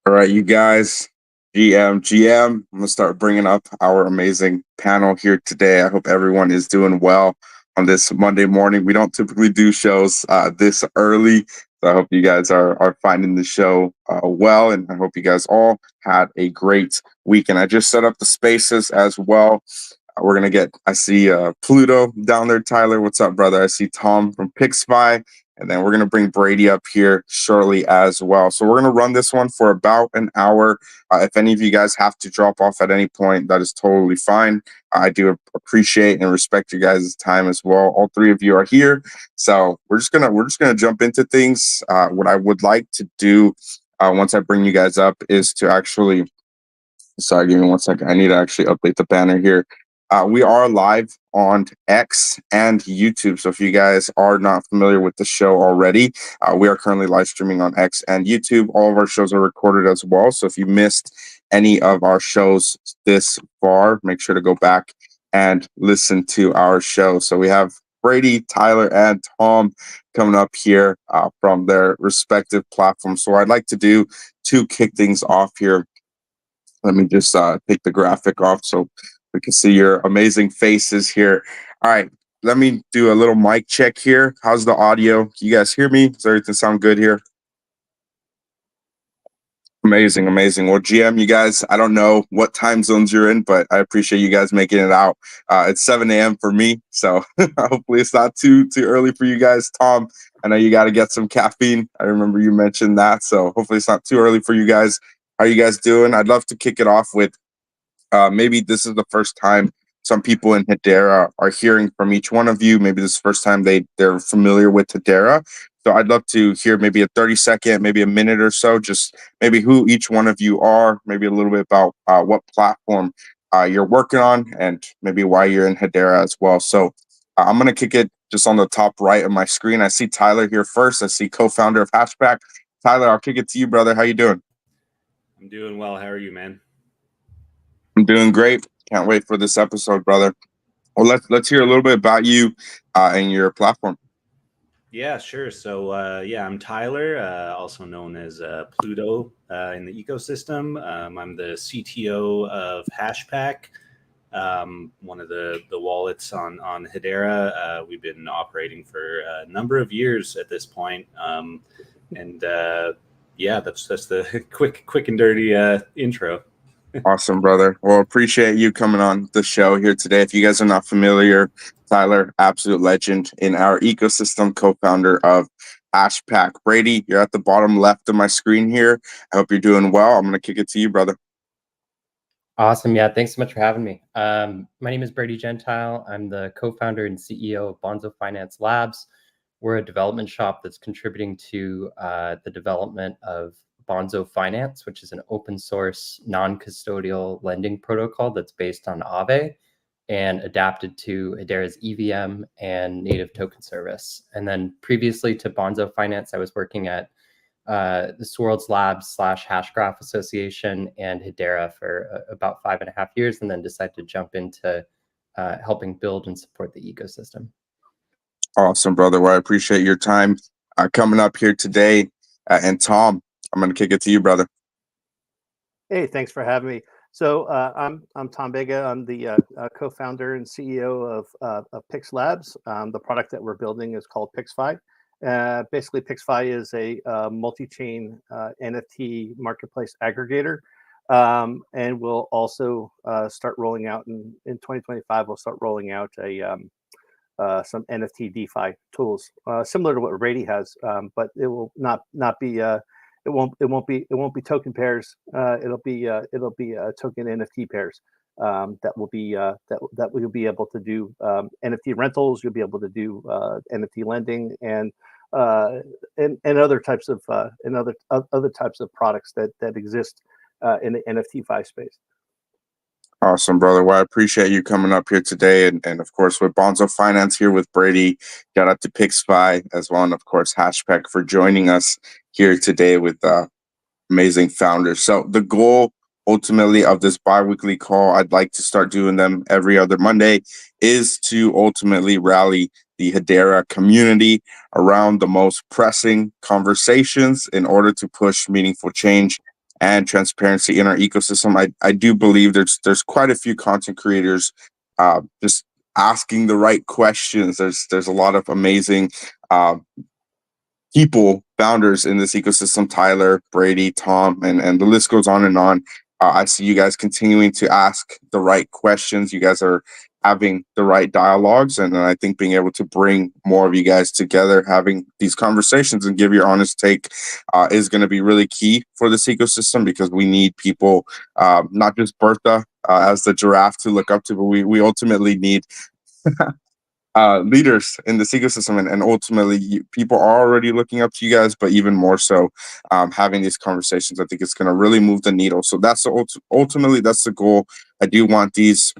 All right, you guys, GM. I'm gonna start bringing up our amazing panel here today. I hope everyone is doing well on this Monday morning. We don't typically do shows this early, so I hope you guys are finding the show well, and I hope you guys all had a great weekend. I just set up the spaces as well. We're gonna get. I see Pluto down there. Tyler, what's up, brother? I see Tom from Pixpy. And then we're going to bring Brady up here shortly as well. So we're going to run this one for about an hour. If any of you guys have to drop off at any point, that is totally fine. I do appreciate and respect you guys' time as well. All three of you are here. So we're just gonna jump into things. What I would like to do once I bring you guys up is to actually sorry, give me 1 second. I need to actually update the banner here. We are live on X and YouTube. So if you guys are not familiar with the show already, we are currently live streaming on X and YouTube. All of our shows are recorded as well. So if you missed any of our shows this far, make sure to go back and listen to our show. So we have Brady, Tyler, and Tom coming up here from their respective platforms. So what I'd like to do to kick things off here, let me just take the graphic off so we can see your amazing faces here. All right, let me do a little mic check here. How's the audio? Can you guys hear me? Does everything sound good here? Amazing, amazing. Well, GM, you guys, I don't know what time zones you're in, but I appreciate you guys making it out. It's 7 a.m. for me, so hopefully it's not too early for you guys. Tom, I know you got to get some caffeine. I remember you mentioned that, so hopefully it's not too early for you guys. How are you guys doing? I'd love to kick it off with maybe this is the first time some people in Hedera are hearing from each one of you. Maybe this is the first time they're familiar with Hedera. So I'd love to hear maybe a 30-second, maybe a minute or so, just maybe who each one of you are, maybe a little bit about what platform you're working on, and maybe why you're in Hedera as well. So I'm going to kick it just on the top right of my screen. I see Tyler here first. I see co-founder of Hashpack. Tyler, I'll kick it to you, brother. How you doing? I'm doing well. How are you, man? I'm doing great. Can't wait for this episode, brother. Well, let's hear a little bit about you and your platform. Yeah, sure. So, I'm Tyler, also known as Pluto in the ecosystem. I'm the CTO of Hashpack, one of the wallets on Hedera. We've been operating for a number of years at this point, that's the quick and dirty intro. Awesome, brother. Well, appreciate you coming on the show here today. If you guys are not familiar, Tyler, absolute legend in our ecosystem, co-founder of Hashpack. Brady, you're at the bottom left of my screen here. I hope you're doing well. I'm going to kick it to you, brother. Awesome. Yeah, thanks so much for having me. My name is Brady Gentile. I'm the co-founder and CEO of Bonzo Finance Labs. We're a development shop that's contributing to the development of Bonzo Finance, which is an open source, non-custodial lending protocol that's based on Aave and adapted to Hedera's EVM and native token service. And then previously to Bonzo Finance, I was working at the Swirlds Labs / Hashgraph Association and Hedera for about 5.5 years, and then decided to jump into helping build and support the ecosystem. Awesome, brother. Well, I appreciate your time coming up here today. And Tom, I'm going to kick it to you, brother. Hey, thanks for having me. So I'm Tom Bega. I'm the co-founder and CEO of Pix Labs. The product that we're building is called Pixpy. Basically, Pixpy is a multi-chain NFT marketplace aggregator, and we'll also start rolling out in 2025. We'll start rolling out some NFT DeFi tools similar to what Brady has, but it will not be. It won't be token pairs. It'll be token NFT pairs that will you'll be able to do NFT rentals. You'll be able to do NFT lending and other types of other types of products that exist in the NFT fi space. Awesome, brother. Well, I appreciate you coming up here today. And of course, with Bonzo Finance here with Brady, shout out to Pixpy as well. And of course, Hashpack for joining us here today with amazing founders. So the goal ultimately of this bi-weekly call, I'd like to start doing them every other Monday, is to ultimately rally the Hedera community around the most pressing conversations in order to push meaningful change and transparency in our ecosystem. I do believe there's quite a few content creators just asking the right questions. There's a lot of amazing people, founders in this ecosystem, Tyler, Brady, Tom, and the list goes on and on. I see you guys continuing to ask the right questions. You guys are having the right dialogues. And I think being able to bring more of you guys together, having these conversations and give your honest take is going to be really key for this ecosystem, because we need people, not just Bertha as the giraffe to look up to, but we ultimately need leaders in this ecosystem, and ultimately people are already looking up to you guys, but even more so having these conversations, I think it's going to really move the needle. So that's ultimately that's the goal. I do want these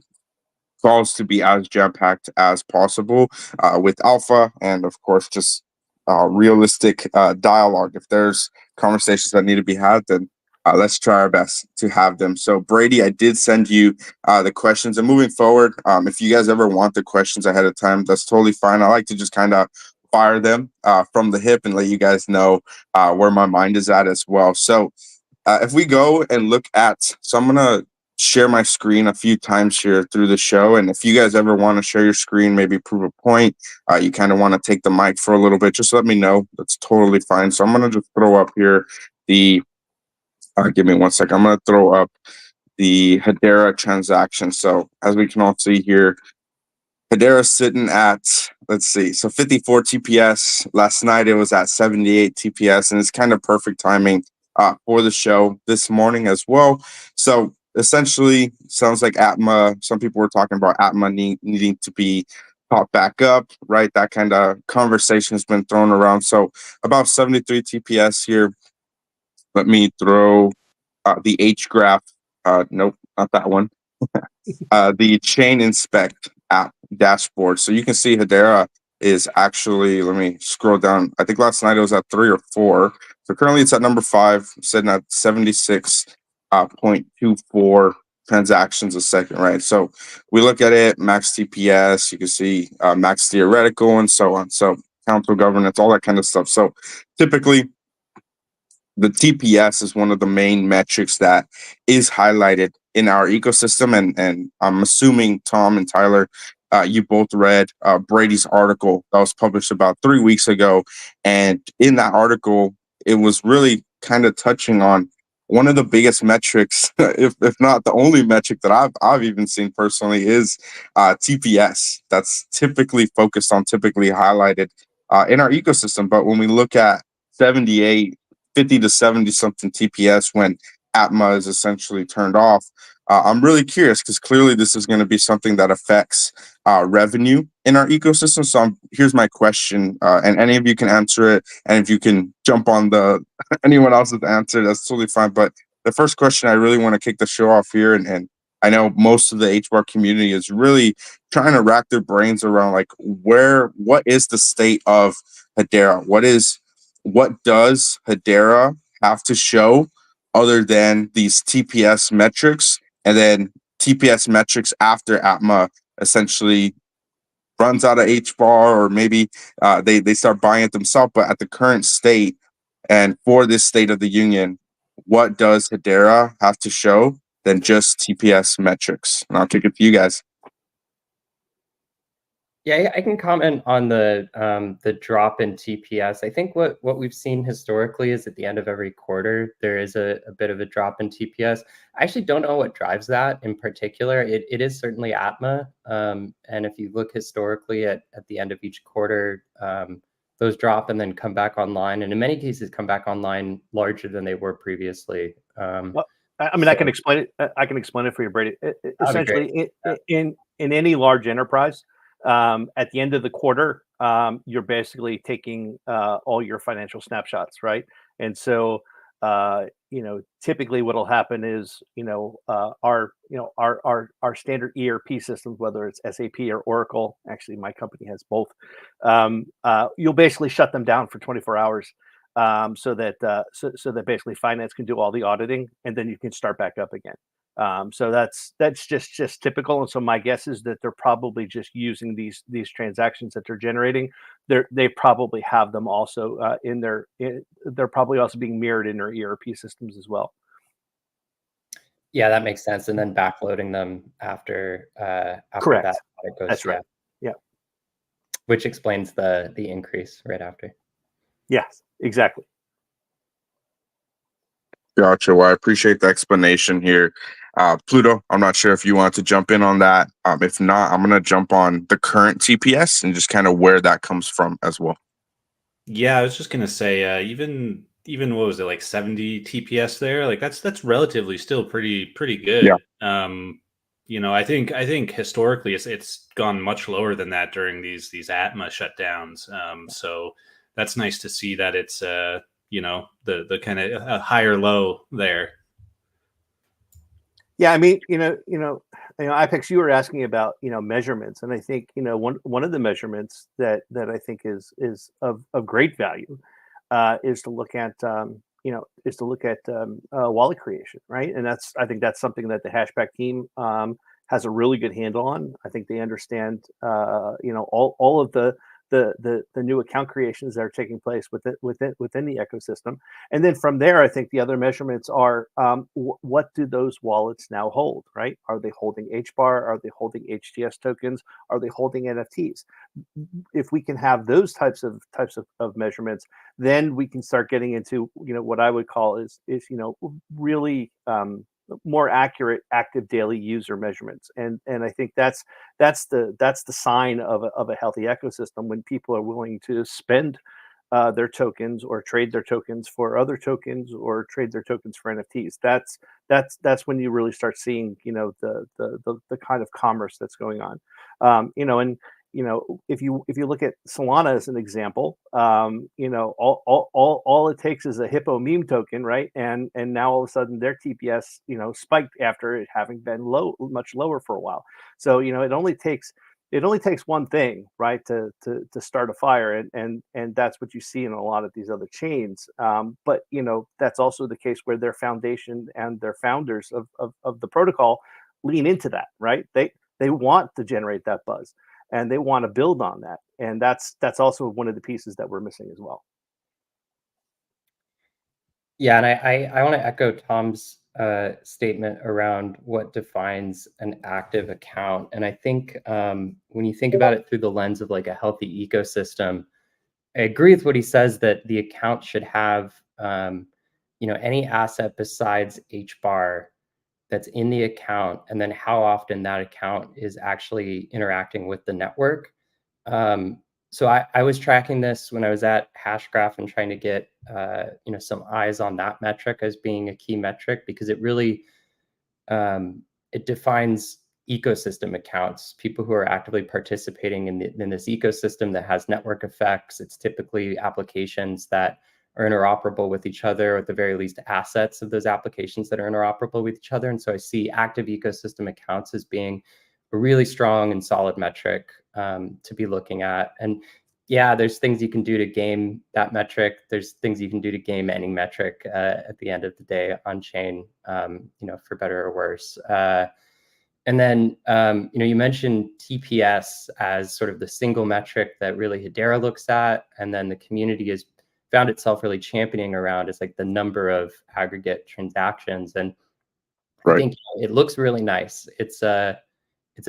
calls to be as jam-packed as possible with alpha, and of course just realistic dialogue. If there's conversations that need to be had, then let's try our best to have them. So Brady, I did send you the questions, and moving forward, if you guys ever want the questions ahead of time, that's totally fine. I like to just kind of fire them from the hip and let you guys know where my mind is at as well. So if we go and look at, so I'm gonna share my screen a few times here through the show, and if you guys ever want to share your screen, maybe prove a point, you kind of want to take the mic for a little bit, just let me know. That's totally fine. So I'm gonna just throw up here the give me 1 second. I'm going to throw up the Hedera transaction. So as we can all see here, Hedera sitting at, let's see, so 54 TPS. Last night it was at 78 TPS, and it's kind of perfect timing for the show this morning as well. So essentially, sounds like Atma, some people were talking about Atma needing to be popped back up, right? That kind of conversation has been thrown around. So about 73 TPS here. Let me throw the H graph. Nope, not that one. The Chain Inspect app dashboard. So you can see Hedera is actually, let me scroll down. I think last night it was at 3 or 4. So currently it's at number 5, sitting at 76.24 transactions a second, right? So we look at it, max TPS, you can see max theoretical and so on. So council governance, all that kind of stuff. So typically, the TPS is one of the main metrics that is highlighted in our ecosystem. And I'm assuming Tom and Tyler, you both read Brady's article that was published about 3 weeks ago. And in that article, it was really kind of touching on one of the biggest metrics, if not the only metric that I've even seen personally, is TPS. That's typically focused on, typically highlighted in our ecosystem. But when we look at 78, 50 to 70 something TPS when Atma is essentially turned off, I'm really curious, because clearly this is going to be something that affects revenue in our ecosystem. So here's my question, and any of you can answer it, and if you can jump on the anyone else's answer, that's totally fine. But the first question, I really want to kick the show off here, and I know most of the HBAR community is really trying to rack their brains around, like, what is the state of Hedera? What does Hedera have to show other than these TPS metrics, and then TPS metrics after Atma essentially runs out of HBAR, or maybe they start buying it themselves? But at the current state, and for this state of the union, what does Hedera have to show than just TPS metrics? And I'll kick it to you guys. Yeah, I can comment on the drop in TPS. I think what we've seen historically is at the end of every quarter, there is a bit of a drop in TPS. I actually don't know what drives that in particular. It is certainly Atma. And if you look historically at the end of each quarter, those drop and then come back online. And in many cases, come back online larger than they were previously. Well, I mean, so I can explain it. I can explain it for you, Brady. Essentially, in any large enterprise, at the end of the quarter, you're basically taking all your financial snapshots, right? And so, typically what'll happen is, our standard ERP systems, whether it's SAP or Oracle, actually my company has both, you'll basically shut them down for 24 hours. So that basically finance can do all the auditing, and then you can start back up again. So that's just typical. And so my guess is that they're probably just using these transactions that they're generating. They probably have them also they're probably also being mirrored in their ERP systems as well. Yeah, that makes sense. And then backloading them after Correct. that it goes, That's right. Yeah. Which explains the increase right after. Yes, exactly. Gotcha. Well, I appreciate the explanation here. Pluto, I'm not sure if you want to jump in on that. If not, I'm going to jump on the current TPS and just kind of where that comes from as well. Yeah, I was just gonna say, even what was it, like 70 TPS there? Like that's relatively still pretty Yeah. good. I think historically it's gone much lower than that during these Atma shutdowns. So that's nice to see that it's the kind of a higher low there. Yeah, I mean, IPEX, you were asking about, measurements, and I think, one of the measurements that I think is of great value is to look at wallet creation, right? And I think that's something that the Hashback team has a really good handle on. I think they understand, all of the new account creations that are taking place within the ecosystem. And then from there, I think the other measurements are, what do those wallets now hold, right? Are they holding HBAR? Are they holding HTS tokens? Are they holding NFTs? If we can have those types of measurements, then we can start getting into, what I would call is really more accurate active daily user measurements. And I think that's the sign of a healthy ecosystem, when people are willing to spend their tokens or trade their tokens for other tokens or trade their tokens for NFTs. That's when you really start seeing, the kind of commerce that's going on. And if you look at Solana as an example, all it takes is a Hippo meme token, right? And now all of a sudden their TPS, spiked after it having been much lower for a while. So it only takes one thing, right, to start a fire, and that's what you see in a lot of these other chains. But that's also the case where their foundation and their founders of the protocol lean into that, right? They want to generate that buzz, and they want to build on that, and that's also one of the pieces that we're missing as well. Yeah, and I want to echo Tom's statement around what defines an active account. And I think when you think about it through the lens of like a healthy ecosystem, I agree with what he says, that the account should have any asset besides HBAR that's in the account, and then how often that account is actually interacting with the network. So I was tracking this when I was at Hashgraph and trying to get some eyes on that metric as being a key metric, because it really it defines ecosystem accounts, people who are actively participating in this ecosystem that has network effects. It's typically applications that are interoperable with each other, or at the very least assets of those applications that are interoperable with each other. And so I see active ecosystem accounts as being a really strong and solid metric to be looking at. And yeah, there's things you can do to game that metric. There's things you can do to game any metric at the end of the day on chain, for better or worse. And then, you mentioned TPS as sort of the single metric that really Hedera looks at, and then the community has found itself really championing around is like the number of aggregate transactions. And Right. I think it looks really nice. It's a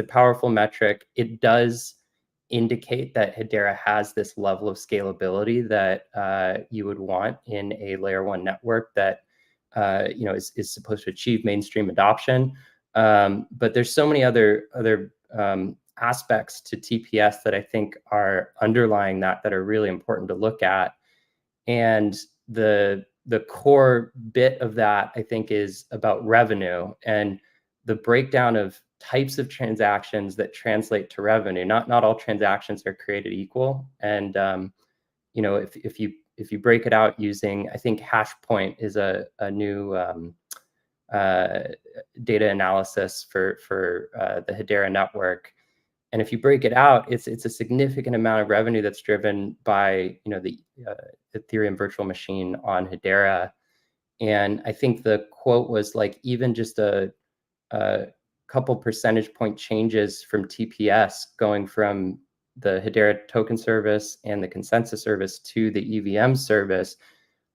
powerful metric. It does indicate that Hedera has this level of scalability that you would want in a layer one network that is supposed to achieve mainstream adoption. But there's so many other aspects to TPS that I think are underlying that are really important to look at. And the core bit of that, I think, is about revenue and the breakdown of types of transactions that translate to revenue. Not all transactions are created equal. And if you break it out using, I think Hashpoint is a new data analysis for the Hedera network. And if you break it out, it's a significant amount of revenue that's driven by the Ethereum virtual machine on Hedera. And I think the quote was like, even just a couple percentage point changes from TPS going from the Hedera token service and the consensus service to the EVM service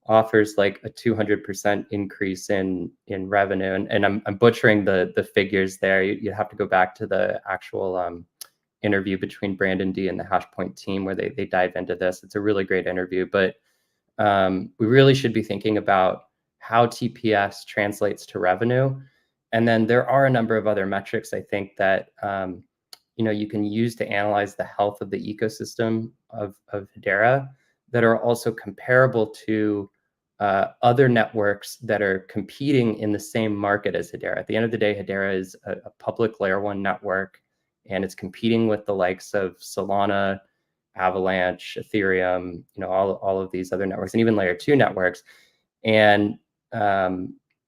offers like a 200% increase in revenue. And I'm butchering the figures there. You have to go back to the actual interview between Brandon D and the Hashpoint team where they dive into this. It's a really great interview, but we really should be thinking about how TPS translates to revenue. And then there are a number of other metrics, I think, that you can use to analyze the health of the ecosystem of Hedera that are also comparable to other networks that are competing in the same market as Hedera. At the end of the day, Hedera is a public layer 1 network, and it's competing with the likes of Solana, Avalanche, Ethereum, all of these other networks, and even layer 2 networks. And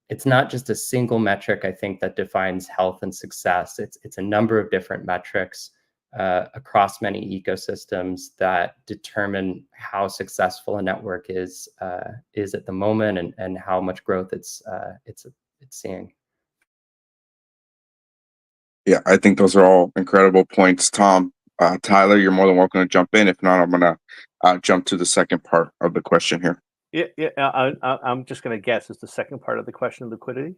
it's not just a single metric, I think, that defines health and success. It's a number of different metrics across many ecosystems that determine how successful a network is at the moment and how much growth it's seeing. Yeah, I think those are all incredible points, Tom. Tyler, you're more than welcome to jump in. If not, I'm going to jump to the second part of the question here. Yeah. I'm just going to guess. Is the second part of the question liquidity?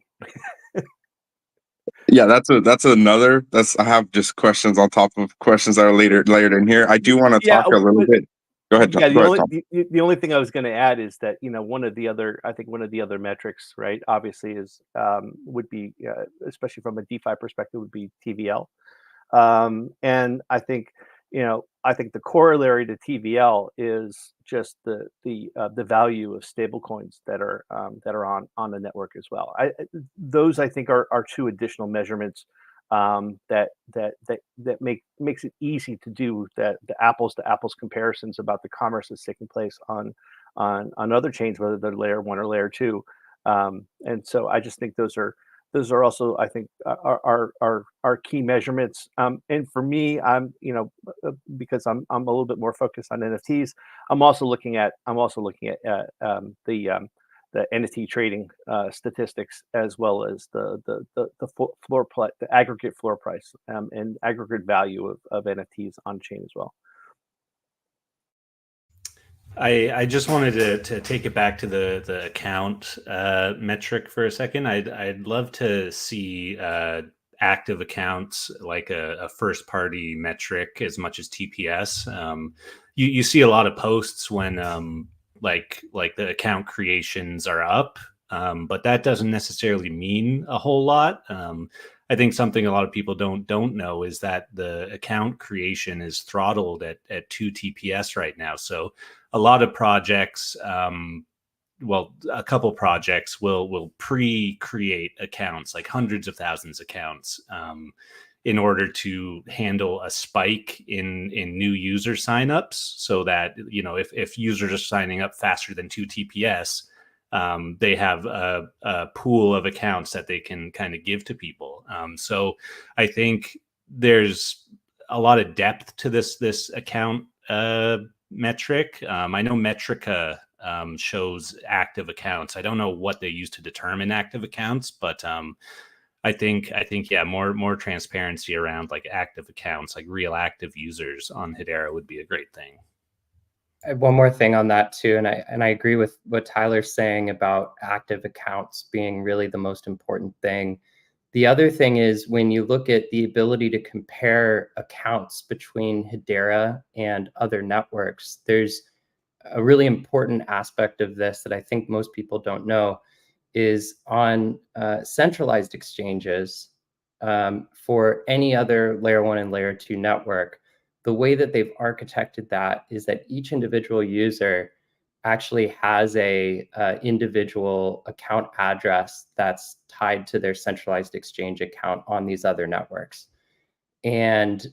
Yeah, that's another. I have just questions on top of questions that are layered in here. I do want to talk a little bit. Go ahead, Yeah, Tom. The only thing I was going to add is that one of the other metrics, right, obviously is would be especially from a DeFi perspective, would be TVL, and I think the corollary to TVL is just the value of stablecoins that are on the network as well. Those I think are two additional measurements that makes it easy to do the apples to apples comparisons about the commerce that's taking place on other chains, whether they're layer 1 or layer 2. And so I just think those are also, I think, are key measurements. And for me, I'm because I'm a little bit more focused on NFTs. I'm also looking at the NFT trading statistics, as well as the aggregate floor price and aggregate value of NFTs on chain as well. I just wanted to take it back to the account metric for a second. I'd love to see active accounts like a first party metric as much as TPS. You see a lot of posts when like the account creations are up, but that doesn't necessarily mean a whole lot. I think something a lot of people don't know is that the account creation is throttled at 2 TPS right now. So a lot of projects, a couple projects will pre-create accounts, like hundreds of thousands of accounts, in order to handle a spike in new user signups, so that if users are signing up faster than 2 TPS, they have a pool of accounts that they can kind of give to people. So I think there's a lot of depth to this account metric. I know Metrica shows active accounts. I don't know what they use to determine active accounts, but I think yeah, more transparency around like active accounts, like real active users on Hedera would be a great thing. One more thing on that too, and I agree with what Tyler's saying about active accounts being really the most important thing. The other thing is when you look at the ability to compare accounts between Hedera and other networks, there's a really important aspect of this that I think most people don't know is on centralized exchanges for any other layer 1 and layer 2 network. The way that they've architected that is that each individual user actually has a individual account address that's tied to their centralized exchange account on these other networks. And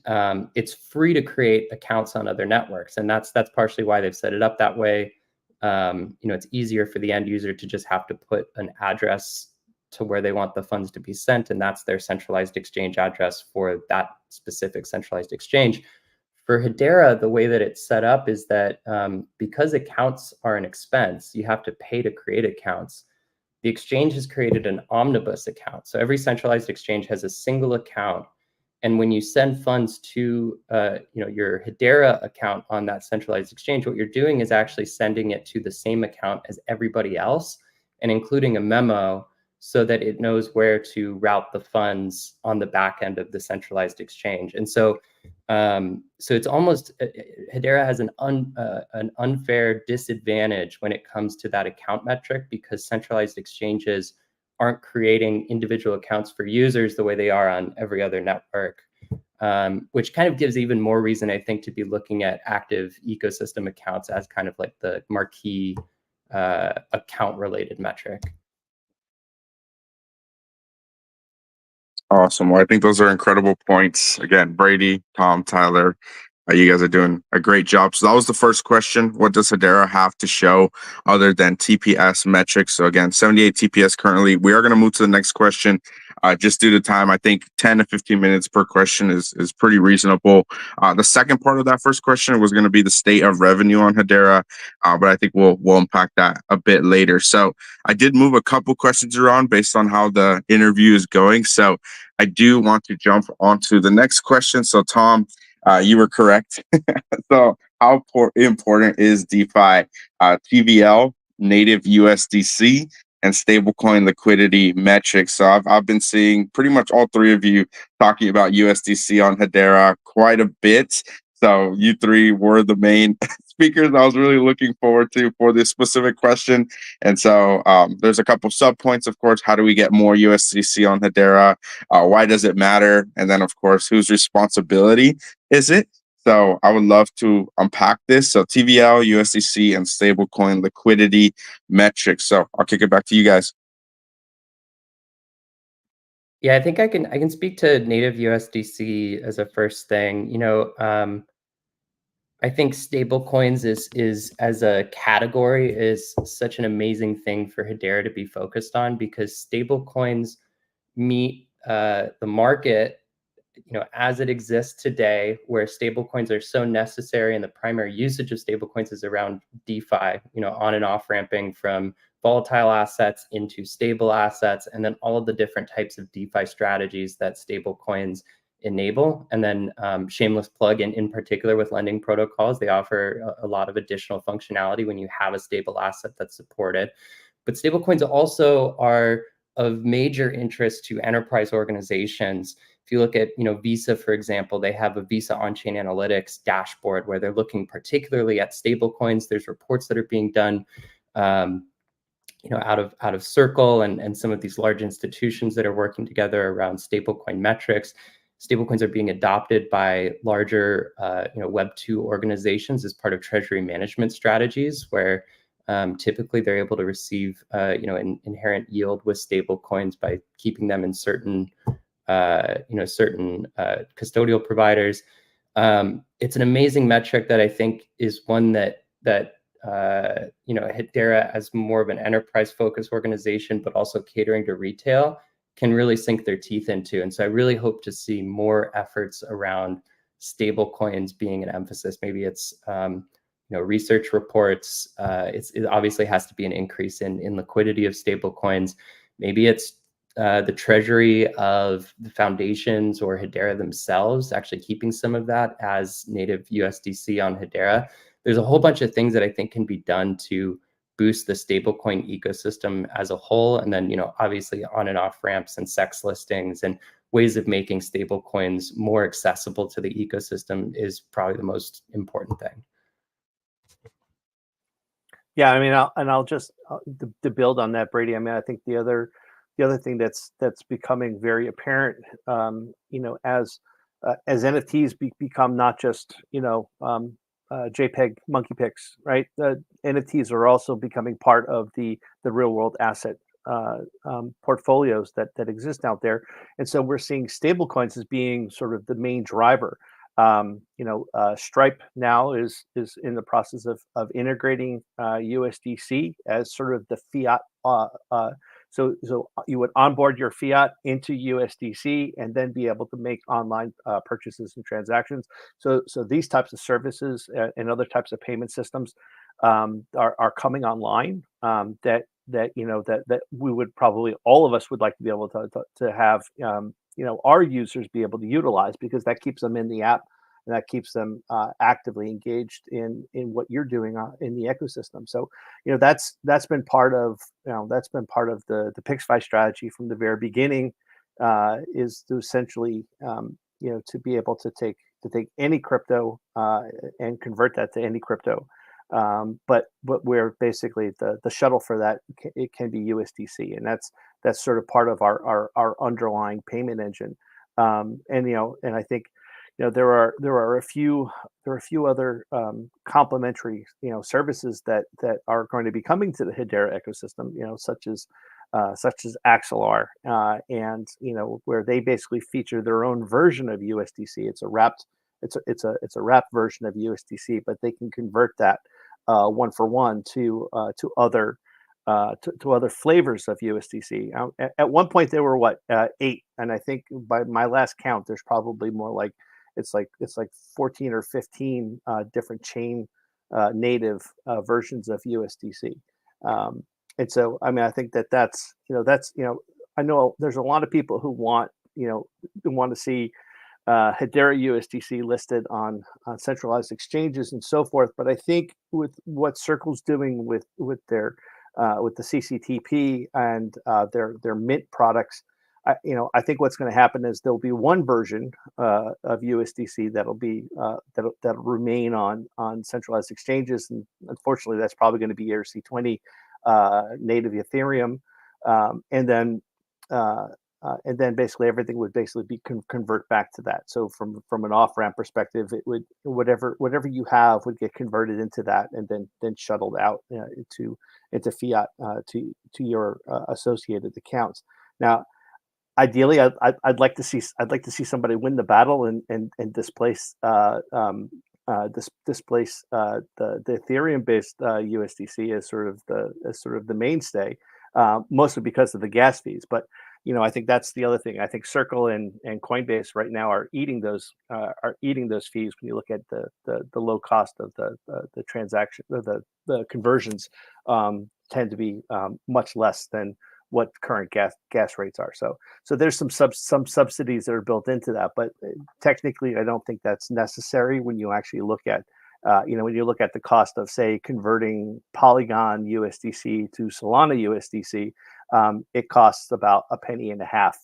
it's free to create accounts on other networks. And that's partially why they've set it up that way. It's easier for the end user to just have to put an address to where they want the funds to be sent. And that's their centralized exchange address for that specific centralized exchange. For Hedera, the way that it's set up is that because accounts are an expense, you have to pay to create accounts. The exchange has created an omnibus account. So every centralized exchange has a single account, And when you send funds to your Hedera account on that centralized exchange, what you're doing is actually sending it to the same account as everybody else and including a memo so that it knows where to route the funds on the back end of the centralized exchange. And so it's almost Hedera has an unfair disadvantage when it comes to that account metric, because centralized exchanges aren't creating individual accounts for users the way they are on every other network, which kind of gives even more reason, I think, to be looking at active ecosystem accounts as kind of like the marquee account-related metric. Awesome. Well, I think those are incredible points. Again, Brady, Tom, Tyler, you guys are doing a great job. So that was the first question. What does Hedera have to show other than TPS metrics? So again, 78 TPS currently. We are going to move to the next question. Just due to time, I think 10 to 15 minutes per question is pretty reasonable. The second part of that first question was going to be the state of revenue on Hedera, but I think we'll unpack that a bit later. So I did move a couple questions around based on how the interview is going. So I do want to jump onto the next question. So Tom, you were correct. So how important is DeFi? TVL, native USDC, and stablecoin liquidity metrics. So I've been seeing pretty much all three of you talking about USDC on Hedera quite a bit. So you three were the main speakers I was really looking forward to for this specific question. And so there's a couple sub points, of course. How do we get more USDC on Hedera? Why does it matter? And then, of course, whose responsibility is it? So I would love to unpack this. So TVL, USDC, and stablecoin liquidity metrics. So I'll kick it back to you guys. Yeah, I think I can speak to native USDC as a first thing. I think stablecoins is as a category is such an amazing thing for Hedera to be focused on, because stablecoins meet the market, as it exists today, where stablecoins are so necessary, and the primary usage of stablecoins is around DeFi, on and off ramping from volatile assets into stable assets, and then all of the different types of DeFi strategies that stablecoins enable. And then shameless plug in particular with lending protocols, they offer a lot of additional functionality when you have a stable asset that's supported. But stablecoins also are of major interest to enterprise organizations. If you look at, Visa, for example, they have a Visa on-chain analytics dashboard where they're looking particularly at stablecoins. There's reports that are being done, out of Circle and some of these large institutions that are working together around stablecoin metrics. Stablecoins are being adopted by larger, Web2 organizations as part of treasury management strategies, where typically they're able to receive, an inherent yield with stablecoins by keeping them in certain custodial providers. It's an amazing metric that I think is one that Hedera, as more of an enterprise-focused organization, but also catering to retail, can really sink their teeth into. And so I really hope to see more efforts around stable coins being an emphasis. Maybe it's research reports. It obviously has to be an increase in liquidity of stable coins. Maybe it's the treasury of the foundations or Hedera themselves actually keeping some of that as native USDC on Hedera. There's a whole bunch of things that I think can be done to boost the stablecoin ecosystem as a whole. And then, obviously on and off ramps and SEX listings and ways of making stablecoins more accessible to the ecosystem is probably the most important thing. Yeah, I mean, I'll just to build on that, Brady. I mean, I think the other thing that's becoming very apparent, as NFTs become not just JPEG monkey pics, right? The NFTs are also becoming part of the real world asset portfolios that exist out there, and so we're seeing stablecoins as being sort of the main driver. Stripe now is in the process of integrating USDC as sort of the fiat. So you would onboard your fiat into USDC and then be able to make online purchases and transactions. So these types of services and other types of payment systems are coming online. That we would probably, all of us would like to be able to have our users be able to utilize, because that keeps them in the app, and that keeps them actively engaged in what you're doing in the ecosystem. So that's been part of the Pixfy strategy from the very beginning, is to essentially to be able to take any crypto and convert that to any crypto. But we're basically the shuttle for that. It can be USDC, and that's sort of part of our underlying payment engine. And I think there are a few other complementary services that are going to be coming to the Hedera ecosystem, such as Axelar, and where they basically feature their own version of USDC. It's a wrapped version of USDC, but they can convert that one for one to other flavors of USDC. At one point there were 8, and I think by my last count there's probably more like it's like 14 or 15 different chain native versions of USDC. And so I think that's I know there's a lot of people who want to see Hedera USDC listed on centralized exchanges and so forth. But I think with what Circle's doing with their with the CCTP and their mint products, I think what's going to happen is there'll be one version of USDC that'll remain on centralized exchanges, and unfortunately, that's probably going to be ERC20 native Ethereum, and then basically everything would basically be convert back to that. So from an off ramp perspective, it would whatever you have would get converted into that, and then shuttled out into fiat to your associated accounts. Now, ideally, I'd like to see somebody win the battle and displace displace the Ethereum based USDC as sort of the mainstay, mostly because of the gas fees. But I think that's the other thing. I think Circle and Coinbase right now are eating those fees when you look at the low cost of the transaction, or the conversions tend to be much less than what current gas rates are. So there's some subsidies that are built into that, but technically I don't think that's necessary when you actually look at when you look at the cost of, say, converting Polygon USDC to Solana USDC. It costs about a penny and a half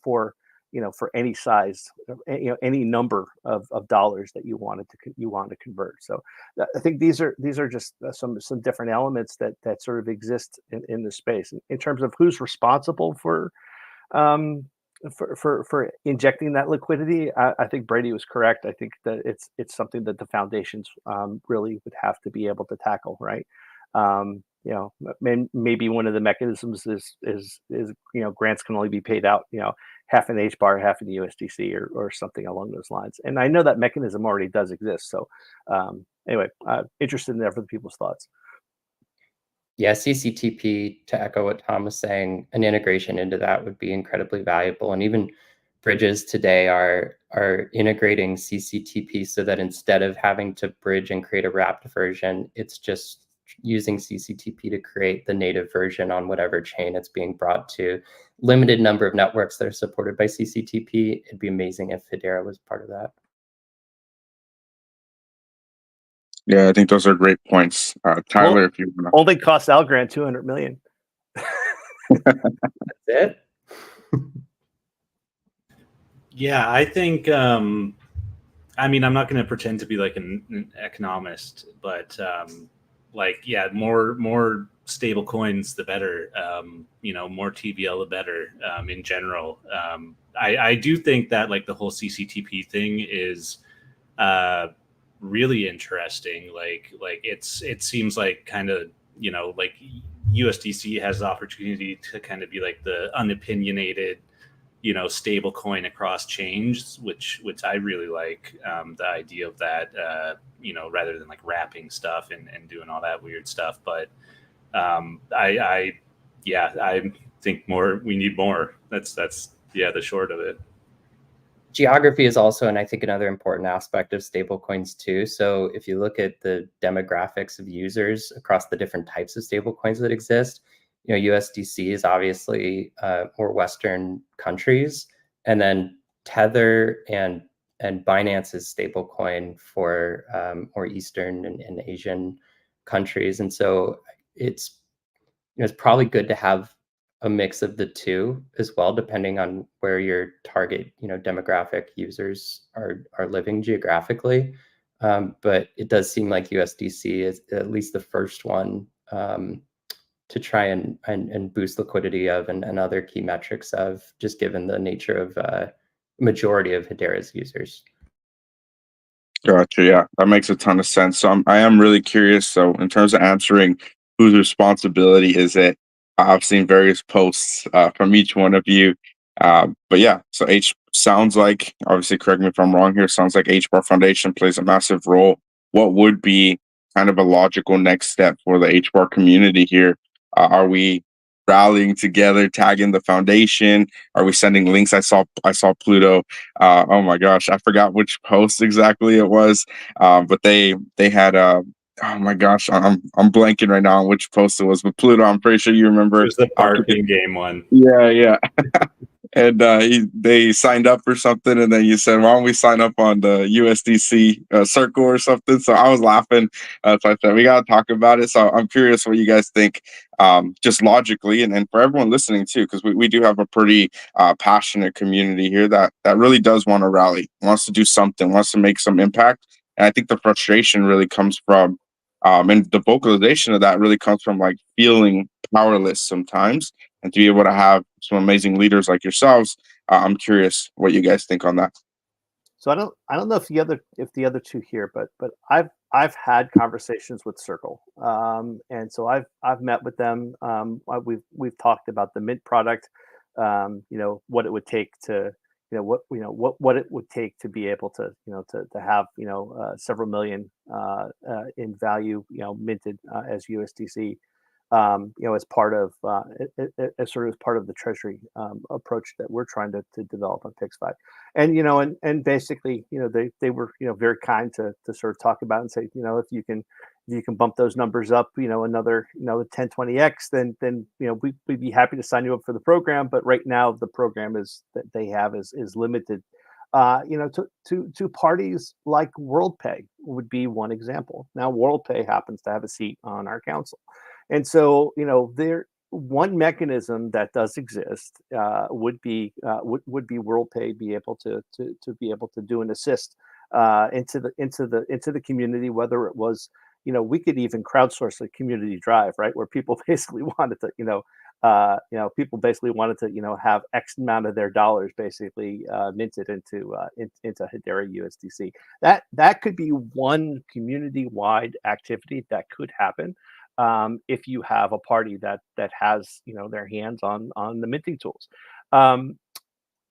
for any size, any number of dollars that you want to convert. So I think these are just some different elements that sort of exist in this space. In terms of who's responsible for injecting that liquidity, I think Brady was correct. I think that it's something that the foundations really would have to be able to tackle, right? Maybe one of the mechanisms is grants can only be paid out, half an HBAR, half an USDC, or something along those lines. And I know that mechanism already does exist. So anyway, interested in there for the people's thoughts. Yeah, CCTP, to echo what Tom was saying, an integration into that would be incredibly valuable. And even bridges today are integrating CCTP so that instead of having to bridge and create a wrapped version, it's just using CCTP to create the native version on whatever chain it's being brought to. Limited number of networks that are supported by CCTP. It'd be amazing if Hedera was part of that. Yeah, I think those are great points. Tyler, if you want to... Only costs Algorand $200 million. That's it? Yeah, I think, I'm not going to pretend to be like an economist, but more stable coins, the better, more TVL, the better, in general. I do think that like the whole CCTP thing is, really interesting. Like it seems like kind of, like USDC has the opportunity to kind of be like the unopinionated, stable coin across chains, which I really like, the idea of that, rather than like wrapping stuff and doing all that weird stuff. But I think we need more. That's the short of it. Geography is also, and I think, another important aspect of stablecoins too. So if you look at the demographics of users across the different types of stablecoins that exist, USDC is obviously more Western countries, and then Tether and Binance's stablecoin for more Eastern and Asian countries. And so it's it's probably good to have a mix of the two as well, depending on where your target demographic users are living geographically. But it does seem like USDC is at least the first one to try and boost liquidity of and other key metrics of, just given the nature of majority of Hedera's users. Gotcha. Yeah, that makes a ton of sense. So I am really curious. So in terms of answering whose responsibility is it, I've seen various posts from each one of you. But yeah, so H sounds like, obviously, correct me if I'm wrong here, sounds like HBAR Foundation plays a massive role. What would be kind of a logical next step for the HBAR community here? Are we rallying together, tagging the foundation? Are we sending links? I saw Pluto. Oh my gosh, I forgot which post exactly it was, but they had oh my gosh, I'm blanking right now on which post it was. But Pluto, I'm pretty sure you remember. It was the barking game one. Yeah, yeah. And they signed up for something, and then you said, "Why don't we sign up on the USDC circle or something?" So I was laughing. So I said, "We gotta talk about it." So I'm curious what you guys think, just logically, and for everyone listening too, because we do have a pretty passionate community here that really does want to rally, wants to do something, wants to make some impact. And I think the frustration really comes from, and the vocalization of that really comes from like feeling powerless sometimes, and to be able to have some amazing leaders like yourselves. I'm curious what you guys think on that. So I don't know if the other two here, but I've had conversations with Circle, and so I've met with them. We've talked about the Mint product, what it would take to what it would take to be able to to have several million in value minted as USDC, as part of as sort of as part of the treasury approach that we're trying to develop on PixFi. And and basically they were very kind to sort of talk about and say, if you can bump those numbers up another 10-20x, then we'd be happy to sign you up for the program. But right now the program is that they have is limited to parties like WorldPay would be one example. Now WorldPay happens to have a seat on our council. And so, there one mechanism that does exist would be WorldPay be able to be able to do an assist into the community, whether it was we could even crowdsource a community drive, right, where people basically wanted to people basically wanted to have X amount of their dollars basically minted into Hedera USDC. That could be one community wide activity that could happen. If you have a party that has their hands on the minting tools.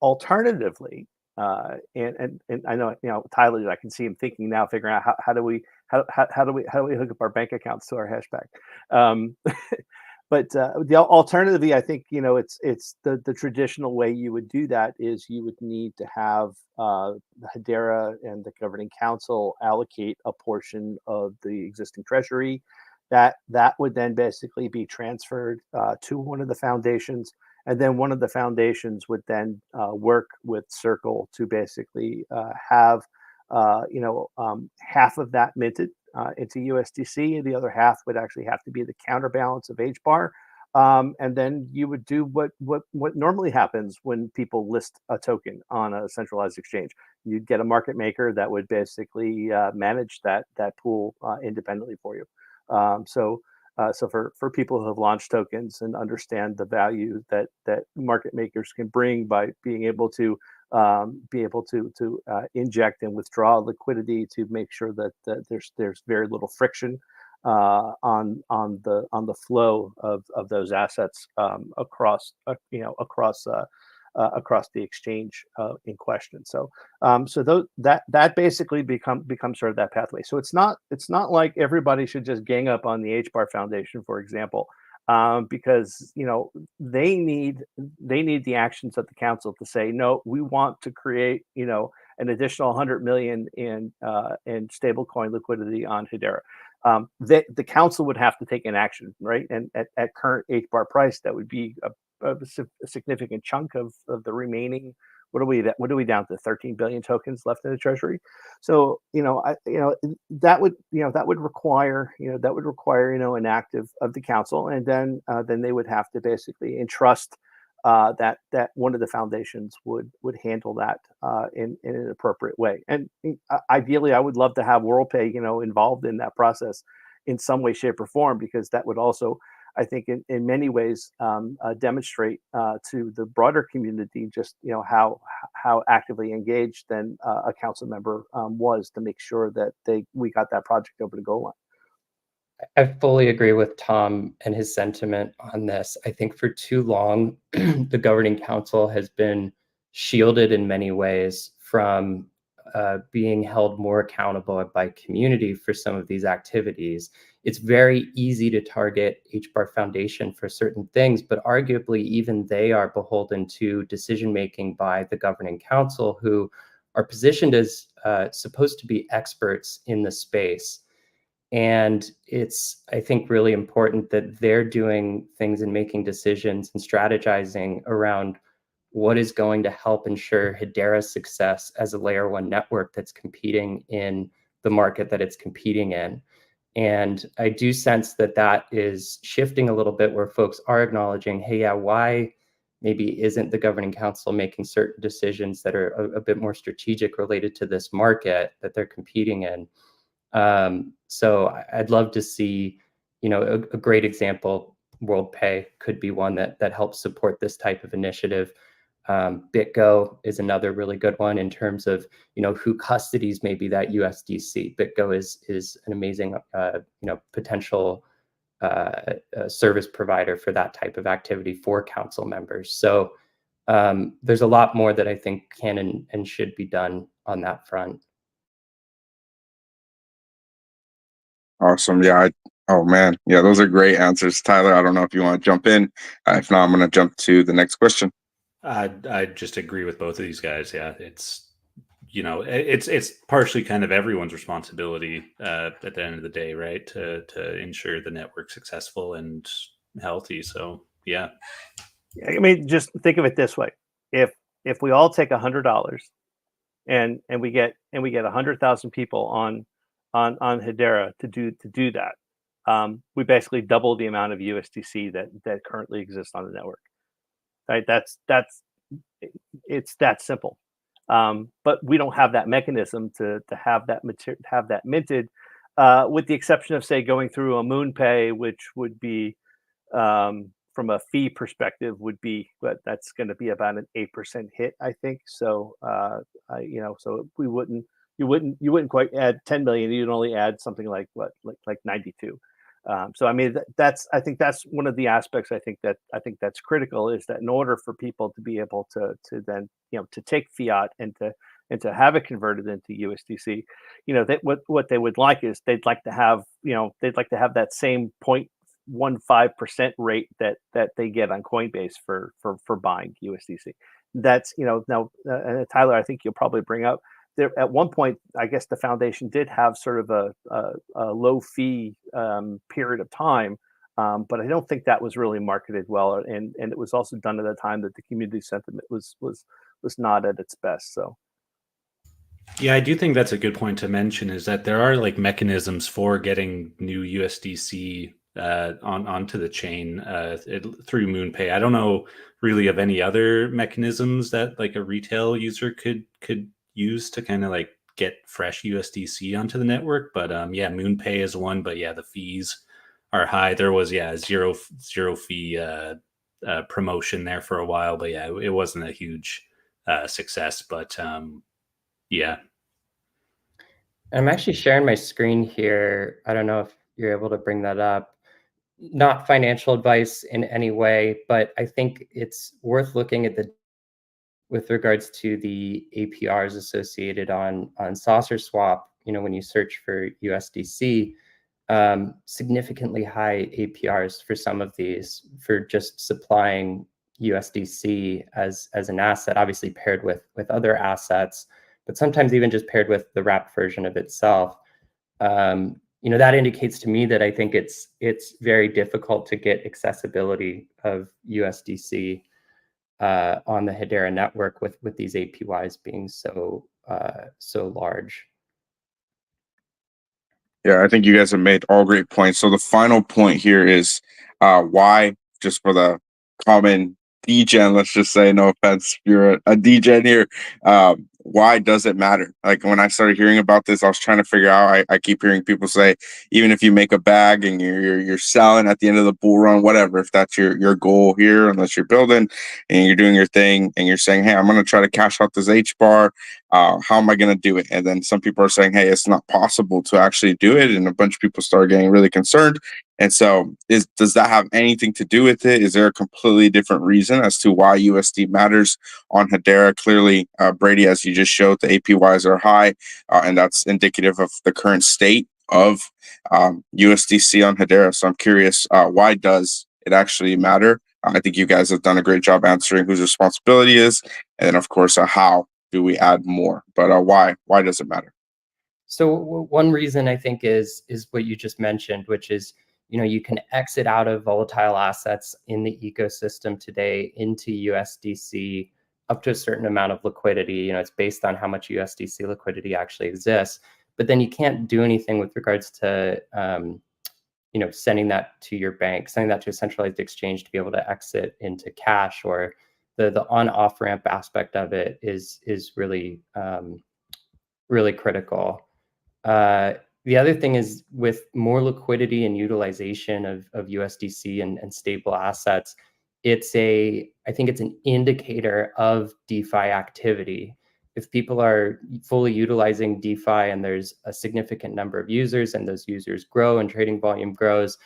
Alternatively, and I know Tyler, I can see him thinking now, figuring out how do we hook up our bank accounts to our hashback. But the alternatively, I think it's the traditional way you would do that is you would need to have the Hedera and the governing council allocate a portion of the existing treasury. That would then basically be transferred to one of the foundations, and then one of the foundations would then work with Circle to basically have half of that minted into USDC, and the other half would actually have to be the counterbalance of HBAR. And then you would do what normally happens when people list a token on a centralized exchange. You'd get a market maker that would basically manage that pool independently for you. So for people who have launched tokens and understand the value that market makers can bring by being able to inject and withdraw liquidity to make sure that there's very little friction on the flow of those assets across the exchange in question. So that basically becomes sort of that pathway. So it's not like everybody should just gang up on the HBAR Foundation, for example, because they need the actions of the council to say, no, we want to create an additional 100 million in stablecoin liquidity on Hedera. The council would have to take an action, right? And at current HBAR price, that would be a significant chunk of the remaining. What are we down to? 13 billion tokens left in the treasury. So that would require an act of the council, and then they would have to basically entrust that one of the foundations would handle that in an appropriate way. And ideally, I would love to have WorldPay involved in that process in some way, shape, or form, because that would also, I think, in many ways, demonstrate to the broader community just how actively engaged then a council member was to make sure that we got that project over the goal line. I fully agree with Tom and his sentiment on this. I think for too long, the governing council has been shielded in many ways from being held more accountable by community for some of these activities. It's very easy to target HBAR Foundation for certain things, but arguably even they are beholden to decision-making by the governing council, who are positioned as supposed to be experts in the space. And it's, I think, really important that they're doing things and making decisions and strategizing around what is going to help ensure Hedera's success as a layer one network that's competing in the market that it's competing in. And I do sense that that is shifting a little bit, where folks are acknowledging, hey, yeah, why maybe isn't the governing council making certain decisions that are a bit more strategic related to this market that they're competing in? So I'd love to see, a great example. WorldPay could be one that helps support this type of initiative. BitGo is another really good one in terms of, who custodies maybe that USDC. BitGo is an amazing, potential service provider for that type of activity for council members. So there's a lot more that I think can and should be done on that front. Awesome. Yeah. Oh man. Yeah, those are great answers, Tyler. I don't know if you want to jump in. If not, I'm going to jump to the next question. I just agree with both of these guys. Yeah, it's it's partially kind of everyone's responsibility at the end of the day, right? To ensure the network's successful and healthy. So yeah. I mean, just think of it this way: if we all take $100 and we get 100,000 people on Hedera to do that, we basically double the amount of USDC that currently exists on the network. Right? It's that simple. But we don't have that mechanism to have that minted, with the exception of, say, going through a MoonPay, which would be, from a fee perspective, but that's going to be about an 8% hit, I think. So, so you wouldn't quite add 10 million. You'd only add something like 92. So I mean, I think that's one of the aspects I think that's critical, is that in order for people to be able to then to take fiat and to have it converted into USDC, what they would like is they'd like to have that same 0.15% rate that they get on Coinbase for buying USDC. That's now, Tyler, I think you'll probably bring up there at one point, I guess the foundation did have sort of a low fee period of time, but I don't think that was really marketed well, and it was also done at a time that the community sentiment was not at its best. So yeah, I do think that's a good point to mention, is that there are like mechanisms for getting new USDC onto the chain through MoonPay. I don't know really of any other mechanisms that like a retail user could use to kind of like get fresh USDC onto the network. But yeah, MoonPay is one, but yeah, the fees are high. There was zero fee promotion there for a while, but yeah, it wasn't a huge success. But yeah. I'm actually sharing my screen here. I don't know if you're able to bring that up. Not financial advice in any way, but I think it's worth looking at with regards to the APRs associated on Saucer Swap. When you search for USDC, significantly high APRs for some of these, for just supplying USDC as an asset, obviously paired with other assets, but sometimes even just paired with the wrapped version of itself. that indicates to me that I think it's very difficult to get accessibility of USDC on the Hedera network with these APYs being so large. Yeah, I think you guys have made all great points. So the final point here is why, just for the common DGen, let's just say, no offense, if you're a DGen here, why does it matter? Like when I started hearing about this, I was trying to figure out. I keep hearing people say, even if you make a bag and you're selling at the end of the bull run, whatever, if that's your goal here, unless you're building and you're doing your thing and you're saying, hey, I'm going to try to cash out this H bar. How am I going to do it? And then some people are saying, hey, it's not possible to actually do it. And a bunch of people start getting really concerned. And so does that have anything to do with it? Is there a completely different reason as to why USD matters on Hedera? Clearly, Brady, as you just showed, the APYs are high, and that's indicative of the current state of USDC on Hedera. So I'm curious, why does it actually matter? I think you guys have done a great job answering whose responsibility is, and then of course, how do we add more? But why does it matter? So one reason I think is what you just mentioned, which is, you can exit out of volatile assets in the ecosystem today into USDC up to a certain amount of liquidity. It's based on how much USDC liquidity actually exists. But then you can't do anything with regards to sending that to your bank, sending that to a centralized exchange to be able to exit into cash, or the on-off ramp aspect of it is really really critical. The other thing is, with more liquidity and utilization of USDC and stable assets, I think it's an indicator of DeFi activity. If people are fully utilizing DeFi and there's a significant number of users and those users grow and trading volume grows,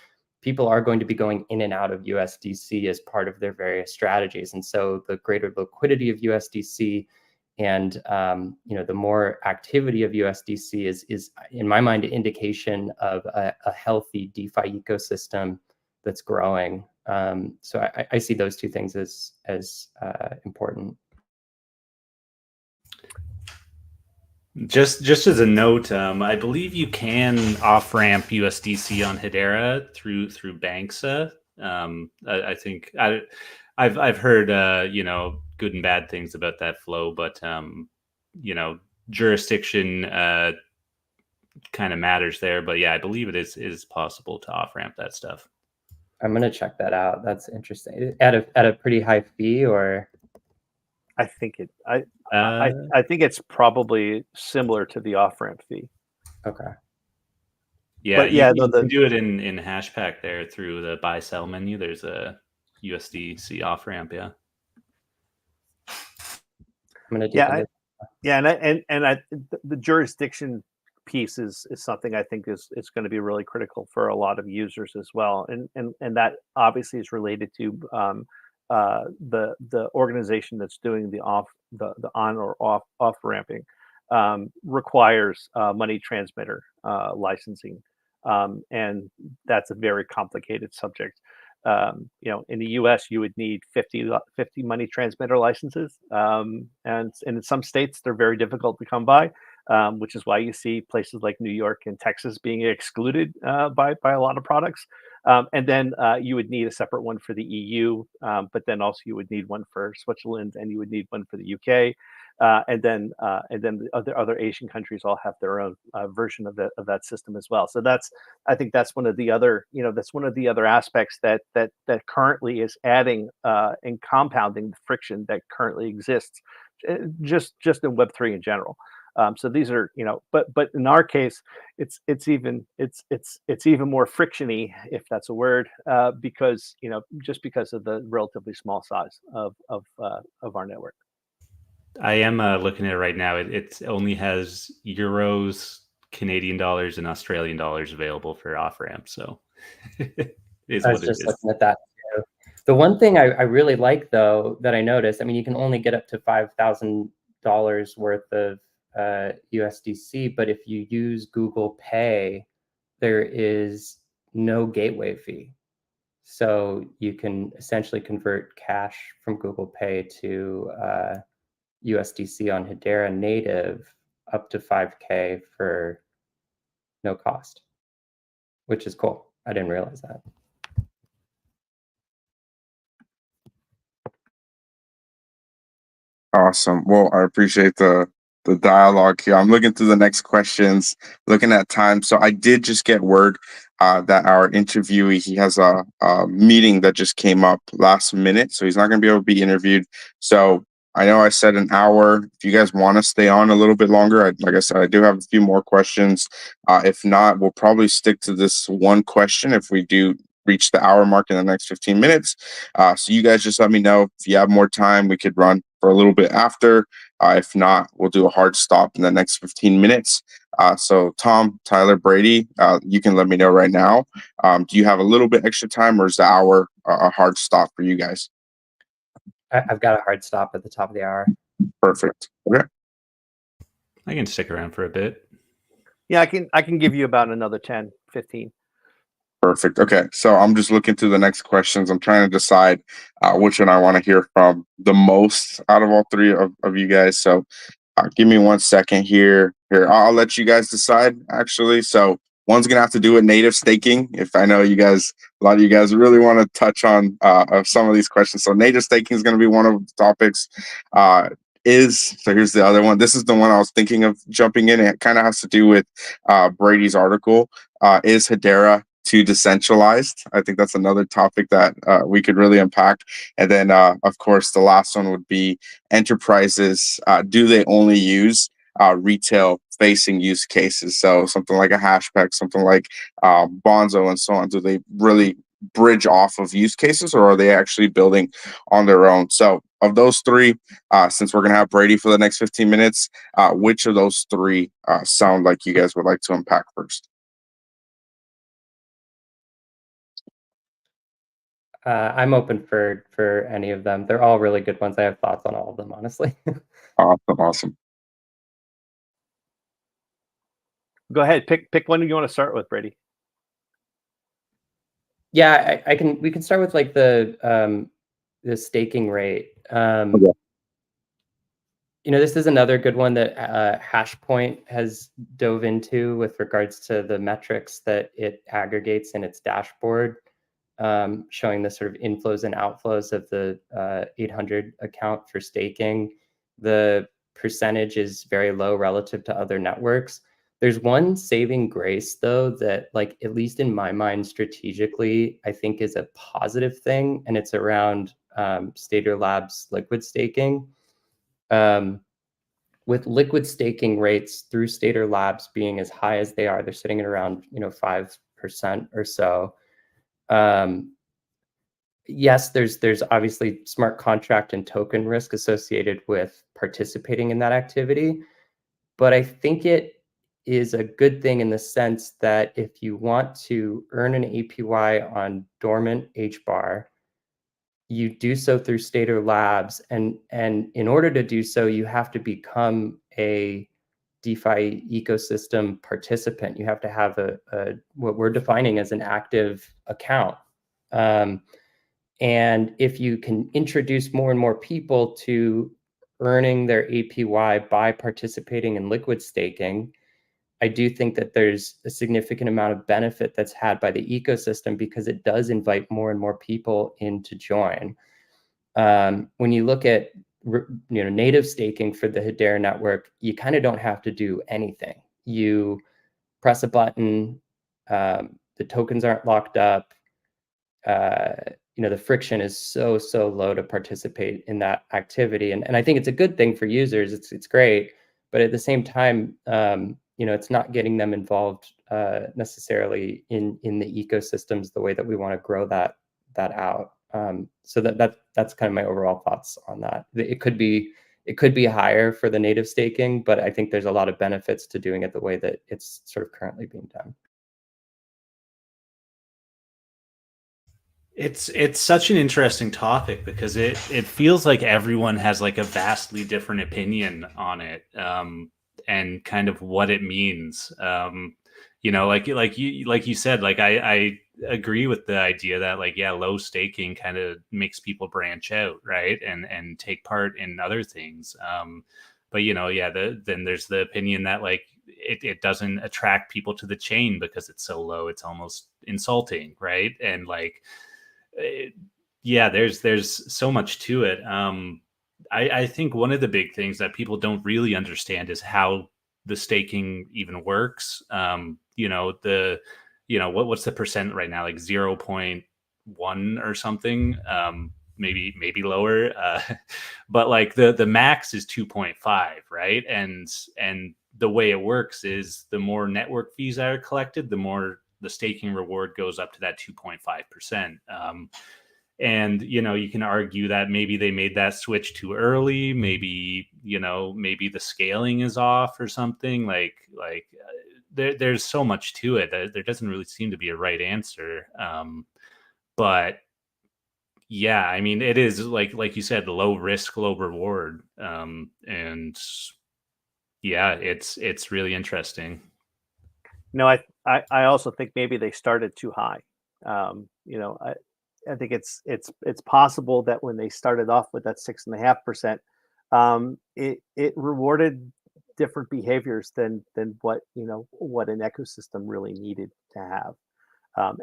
people are going to be going in and out of USDC as part of their various strategies. And so the greater liquidity of USDC and the more activity of USDC is in my mind an indication of a healthy DeFi ecosystem that's growing. So I see those two things as important. Just as a note, I believe you can off ramp USDC on Hedera through Banksa. I think I've heard good and bad things about that flow, but jurisdiction kind of matters there. But yeah, I believe it is possible to off ramp that stuff. I'm gonna check that out. That's interesting. At a pretty high fee, or I think it's probably similar to the off ramp fee. Okay. Yeah, but yeah, you can do it in Hashpack there through the buy sell menu. There's a USDC off ramp. Yeah. I'm gonna do the jurisdiction piece is something I think is going to be really critical for a lot of users as well, and that obviously is related to the organization that's doing the on or off ramping requires money transmitter licensing, and that's a very complicated subject. In the US, you would need 50 money transmitter licenses, and in some states they're very difficult to come by, which is why you see places like New York and Texas being excluded by a lot of products. And then you would need a separate one for the EU, but then also you would need one for Switzerland, and you would need one for the UK. And then the other Asian countries all have their own version of that system as well. So I think that's one of the other aspects that currently is adding and compounding the friction that currently exists just in Web3 in general. So these are, but in our case, it's even more frictiony, if that's a word, because just because of the relatively small size of our network. I am looking at it right now. It only has euros, Canadian dollars, and Australian dollars available for off ramp. So I was just looking at that too. The one thing I really like, though, that I noticed, I mean, you can only get up to $5,000 worth of USDC, but if you use Google Pay, there is no gateway fee. So you can essentially convert cash from Google Pay to USDC on Hedera native up to 5K for no cost. which is cool. I didn't realize that. Awesome. Well, I appreciate the dialogue here. I'm looking through the next questions, looking at time. So I did just get word that our interviewee, he has a meeting that just came up last minute, so he's not going to be able to be interviewed. So I know I said an hour. If you guys want to stay on a little bit longer, like I said, I do have a few more questions. If not, we'll probably stick to this one question if we do reach the hour mark in the next 15 minutes. So you guys just let me know if you have more time. We could run for a little bit after. If not, we'll do a hard stop in the next 15 minutes. So Tom, Tyler, Brady, you can let me know right now. Do you have a little bit extra time, or is the hour a hard stop for you guys? I've got a hard stop at the top of the hour. Perfect. Okay. I can stick around for a bit. Yeah, I can give you about another 10, 15. Perfect. Okay. So I'm just looking through the next questions. I'm trying to decide which one I want to hear from the most out of all three of you guys. So give me 1 second here. I'll let you guys decide, actually. So one's going to have to do with native staking. If I know you guys, a lot of you guys really want to touch on some of these questions. So native staking is going to be one of the topics. So here's the other one. This is the one I was thinking of jumping in. It kind of has to do with Brady's article. Is Hedera too decentralized? I think that's another topic that we could really unpack. And then, of course, the last one would be enterprises. Do they only use retail facing use cases? So something like a Hashpack, something like Bonzo and so on. Do they really bridge off of use cases, or are they actually building on their own? So of those three, since we're going to have Brady for the next 15 minutes, which of those three sound like you guys would like to unpack first? I'm open for any of them. They're all really good ones. I have thoughts on all of them, honestly. Awesome. Go ahead, pick one you want to start with, Brady. Yeah, we can start with like the staking rate. Okay. This is another good one that Hashpoint has dove into with regards to the metrics that it aggregates in its dashboard, showing the sort of inflows and outflows of the 800 account for staking. The percentage is very low relative to other networks. There's one saving grace, though, that, like, at least in my mind, strategically, I think is a positive thing, and it's around Stader Labs liquid staking. With liquid staking rates through Stader Labs being as high as they are, they're sitting at around 5% or so. Yes, there's obviously smart contract and token risk associated with participating in that activity, but I think it is a good thing in the sense that if you want to earn an APY on dormant HBAR, you do so through Stader Labs, and in order to do so, you have to become a DeFi ecosystem participant. You have to have a what we're defining as an active account. And if you can introduce more and more people to earning their APY by participating in liquid staking, I do think that there's a significant amount of benefit that's had by the ecosystem because it does invite more and more people in to join. When you look at native staking for the Hedera network, you kind of don't have to do anything. You press a button, the tokens aren't locked up. The friction is so low to participate in that activity, and I think it's a good thing for users. It's great, but at the same time, it's not getting them involved necessarily in the ecosystems the way that we want to grow that out. So that's kind of my overall thoughts on that. It could be higher for the native staking, but I think there's a lot of benefits to doing it the way that it's sort of currently being done. It's such an interesting topic because it feels like everyone has like a vastly different opinion on it, and kind of what it means. Like you said, like I agree with the idea that, like, yeah, low staking kind of makes people branch out, right, and take part in other things. But then there's the opinion that, like, it doesn't attract people to the chain because it's so low. It's almost insulting, right? And like, yeah, there's so much to it. I think one of the big things that people don't really understand is how the staking even works. What's the percent right now? Like 0.1 or something. Maybe lower. But like the max is 2.5, right? And the way it works is the more network fees that are collected, the more the staking reward goes up to that 2.5%. And you can argue that maybe they made that switch too early. Maybe the scaling is off or something. There's so much to it that there doesn't really seem to be a right answer. But yeah, I mean, it is like you said, low risk, low reward. And yeah, it's really interesting. No, I also think maybe they started too high. I think it's possible that when they started off with that 6.5%, it rewarded different behaviors than what what an ecosystem really needed to have.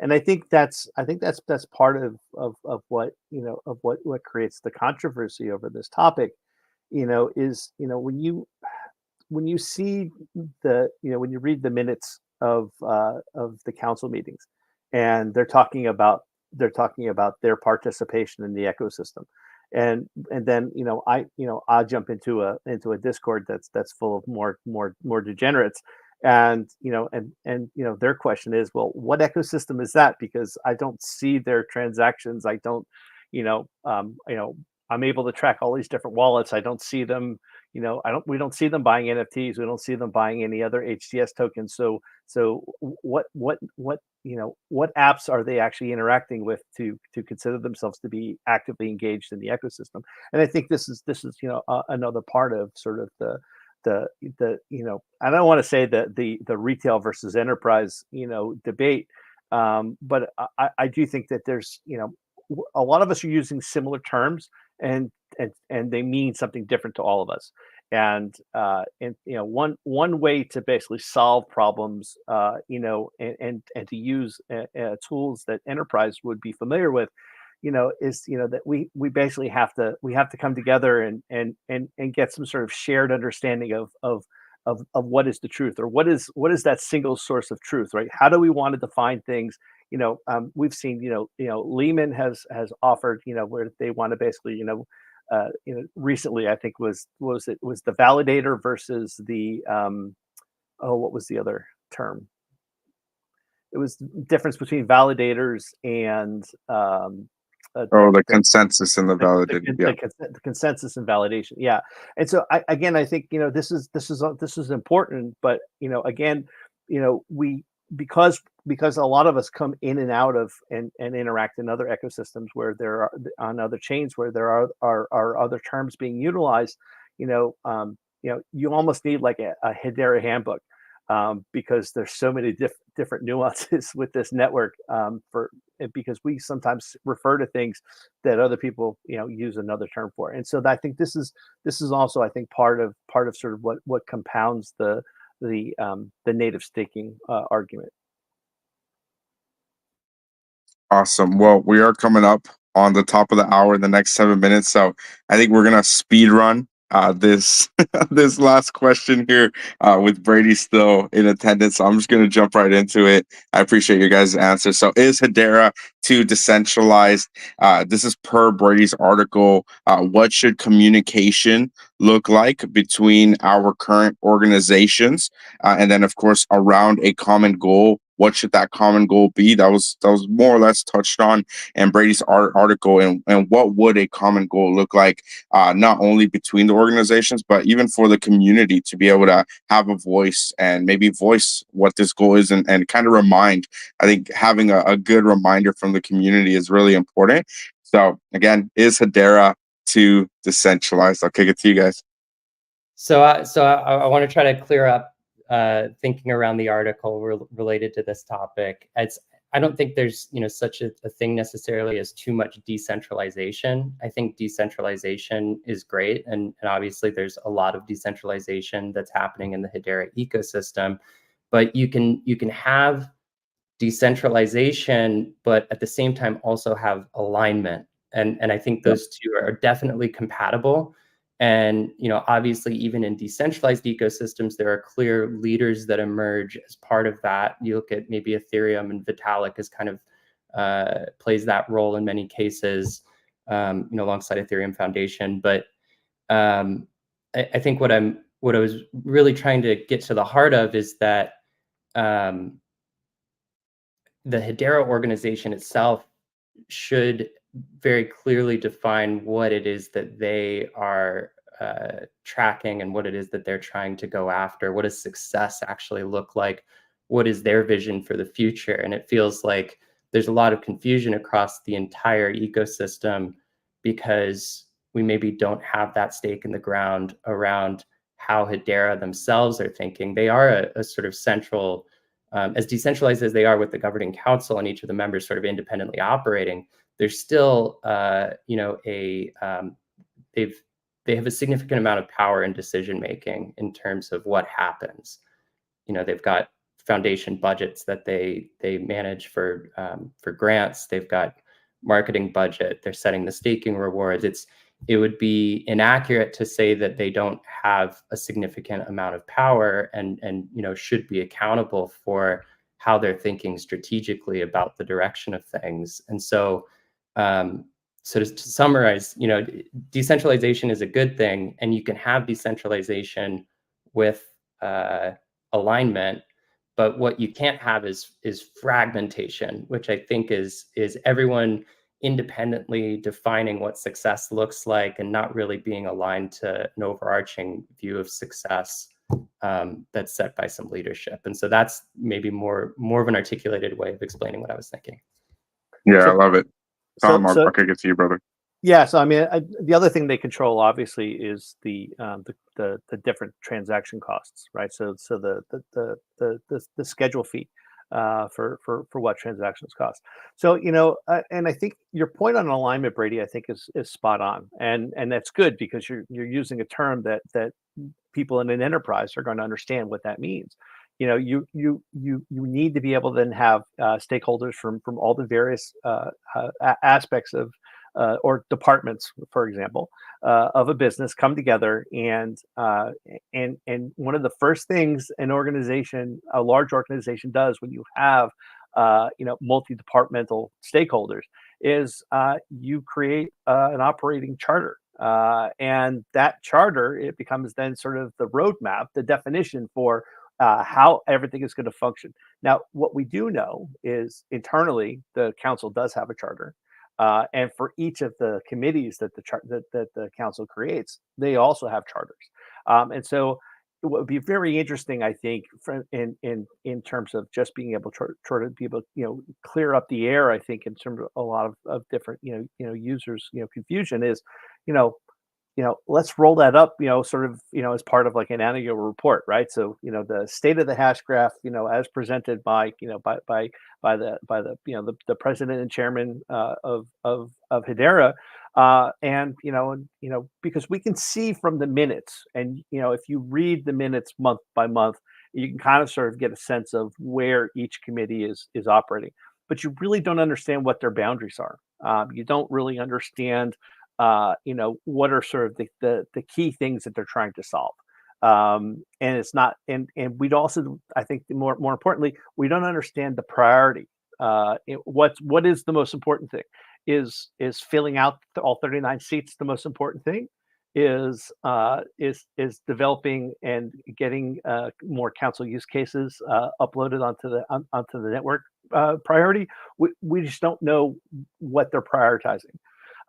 And I think that's part of what of what creates the controversy over this topic. Is when you see when you read the minutes of the council meetings, and they're talking about their participation in the ecosystem, and then I jump into a Discord that's full of more degenerates, and their question is, well, what ecosystem is that? Because I don't see their transactions. I don't I'm able to track all these different wallets. I don't see them. We don't see them buying NFTs. We don't see them buying any other HTS tokens. So what apps are they actually interacting with to consider themselves to be actively engaged in the ecosystem? And I think this is another part of sort of the I don't want to say the retail versus enterprise debate, but I do think that there's a lot of us are using similar terms, and they mean something different to all of us. And one way to basically solve problems, and to use tools that enterprise would be familiar with, is that we basically have to come together and get some sort of shared understanding of what is the truth, or what is that single source of truth, right? How do we want to define things? We've seen Lehman has offered where they want to basically recently, I think was the validator versus the what was the other term? It was the difference between validators and the consensus and the validated. The consensus and validation. Yeah. And so I think this is important, but again, because a lot of us come in and out of and interact in other ecosystems where there are on other chains where there are other terms being utilized, you almost need like a Hedera handbook, because there's so many different nuances with this network, because we sometimes refer to things that other people use another term for. And so I think this is also, I think, part of sort of what compounds the native staking argument. Awesome. Well, we are coming up on the top of the hour in the next 7 minutes, so I think we're gonna speed run this this last question here with Brady still in attendance. So I'm just gonna jump right into it. I appreciate your guys' answer. So, is Hedera too decentralized? This is per Brady's article. What should communication look like between our current organizations, and then, of course, around a common goal? What should that common goal be? That was more or less touched on in Brady's article, and what would a common goal look like, not only between the organizations, but even for the community to be able to have a voice and maybe voice what this goal is, and kind of remind. I think having a good reminder from the community is really important. So again, is Hedera too decentralized? I'll kick it to you guys. So I want to try to clear up thinking around the article related to this topic. I don't think there's, such a thing necessarily as too much decentralization. I think decentralization is great. And obviously there's a lot of decentralization that's happening in the Hedera ecosystem, but you can have decentralization, but at the same time also have alignment. And I think those two are definitely compatible. And obviously, even in decentralized ecosystems, there are clear leaders that emerge as part of that. You look at maybe Ethereum, and Vitalik is kind of plays that role in many cases, alongside Ethereum Foundation. But I think what I was really trying to get to the heart of is that the Hedera organization itself should very clearly define what it is that they are tracking and what it is that they're trying to go after. What does success actually look like? What is their vision for the future? And it feels like there's a lot of confusion across the entire ecosystem because we maybe don't have that stake in the ground around how Hedera themselves are thinking. They are a sort of central, as decentralized as they are with the governing council and each of the members sort of independently operating, there's still, they have a significant amount of power in decision making in terms of what happens. They've got foundation budgets that they manage for grants. They've got marketing budget. They're setting the staking rewards. It would be inaccurate to say that they don't have a significant amount of power and should be accountable for how they're thinking strategically about the direction of things. And so to summarize, decentralization is a good thing, and you can have decentralization with alignment. But what you can't have is fragmentation, which I think is everyone independently defining what success looks like and not really being aligned to an overarching view of success that's set by some leadership. And so that's maybe more of an articulated way of explaining what I was thinking. Yeah, I love it. Tom, so I'll kick it to you, brother. Yeah, so I mean, the other thing they control obviously is the different transaction costs, right? So the schedule fee for what transactions cost. So and I think your point on alignment, Brady, I think is spot on, and that's good because you're using a term that people in an enterprise are going to understand what that means. You need to be able to then have stakeholders from all the various aspects of or departments, for example, of a business come together, and one of the first things a large organization does when you have multi-departmental stakeholders is you create an operating charter. And that charter, it becomes then sort of the roadmap, the definition for how everything is going to function. Now, what we do know is internally, the council does have a charter. And for each of the committees that the council creates, they also have charters. And so it would be very interesting, I think, in terms of just being able to be able to clear up the air. I think in terms of a lot of different users confusion is let's roll that up, sort of, as part of like an annual report, right? So, the state of the hash graph, as presented by the president and chairman of Hedera, and because we can see from the minutes, and if you read the minutes month by month, you can kind of sort of get a sense of where each committee is operating, but you really don't understand what their boundaries are. You don't really understand what are sort of the key things that they're trying to solve. And it's not, and we'd also, I think more importantly, we don't understand the priority. What is the most important thing? Is filling out all 39 seats the most important thing? Is developing and getting more council use cases uploaded onto the network priority? We just don't know what they're prioritizing.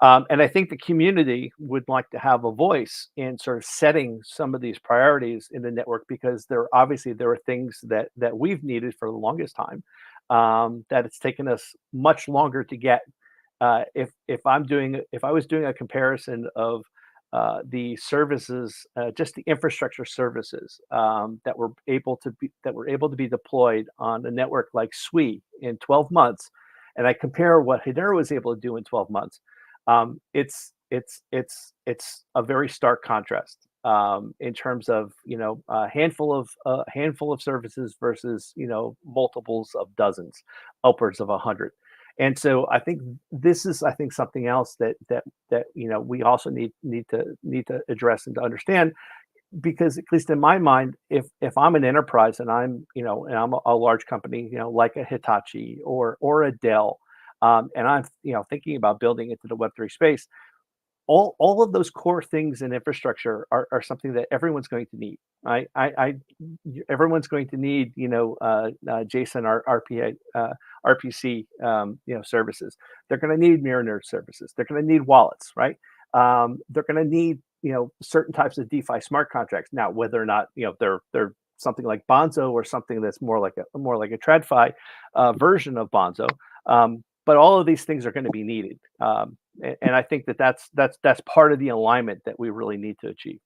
And I think the community would like to have a voice in sort of setting some of these priorities in the network, because there are things that we've needed for the longest time that it's taken us much longer to get. If I was doing a comparison of the services, just the infrastructure services that were able to be deployed on a network like SWE in 12 months, and I compare what Hedera was able to do in 12 months, it's a very stark contrast in terms of a handful of services versus multiples of dozens, upwards of 100. And so I think this is something else that we also need to address and to understand, because at least in my mind, if I'm an enterprise and I'm a large company, like a Hitachi or a Dell, and I'm thinking about building into the Web3 space, all of those core things in infrastructure are something that everyone's going to need. Everyone's going to need JSON RPC services. They're going to need mirror node services. They're going to need wallets, right? They're going to need certain types of DeFi smart contracts. Now, whether or not they're something like Bonzo or something that's more like a TradFi version of Bonzo, but all of these things are going to be needed. And I think that's part of the alignment that we really need to achieve.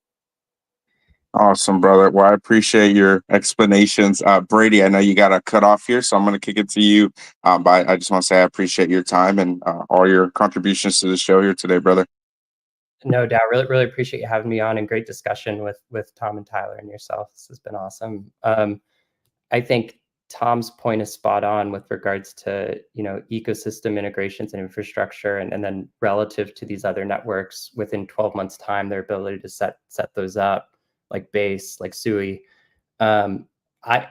Awesome, brother. Well, I appreciate your explanations. Brady, I know you got to cut off here, so I'm going to kick it to you. But I just want to say I appreciate your time and all your contributions to the show here today, brother. No doubt. Really, really appreciate you having me on, and great discussion with Tom and Tyler and yourself. This has been awesome. I think Tom's point is spot on with regards to ecosystem integrations and infrastructure, and then relative to these other networks within 12 months time, their ability to set those up, like Base, like SUI. I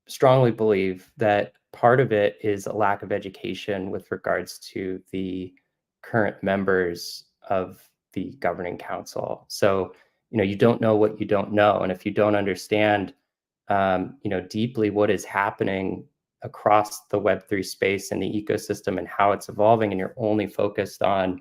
strongly believe that part of it is a lack of education with regards to the current members of the governing council. So you don't know what you don't know, and if you don't understand deeply what is happening across the Web3 space and the ecosystem and how it's evolving, and you're only focused on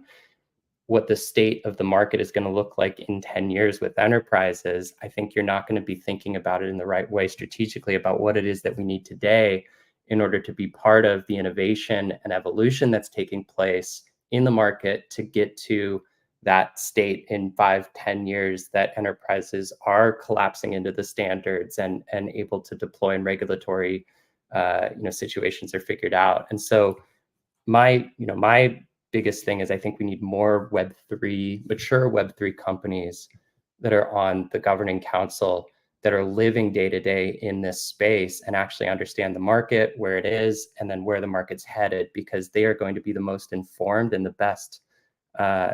what the state of the market is going to look like in 10 years with enterprises, I think you're not going to be thinking about it in the right way strategically about what it is that we need today in order to be part of the innovation and evolution that's taking place in the market to get to that state in 5-10 years that enterprises are collapsing into the standards and able to deploy, and regulatory situations are figured out. And so my biggest thing is I think we need more mature Web3 companies that are on the governing council, that are living day to day in this space and actually understand the market, where it is, and then where the market's headed, because they are going to be the most informed and the best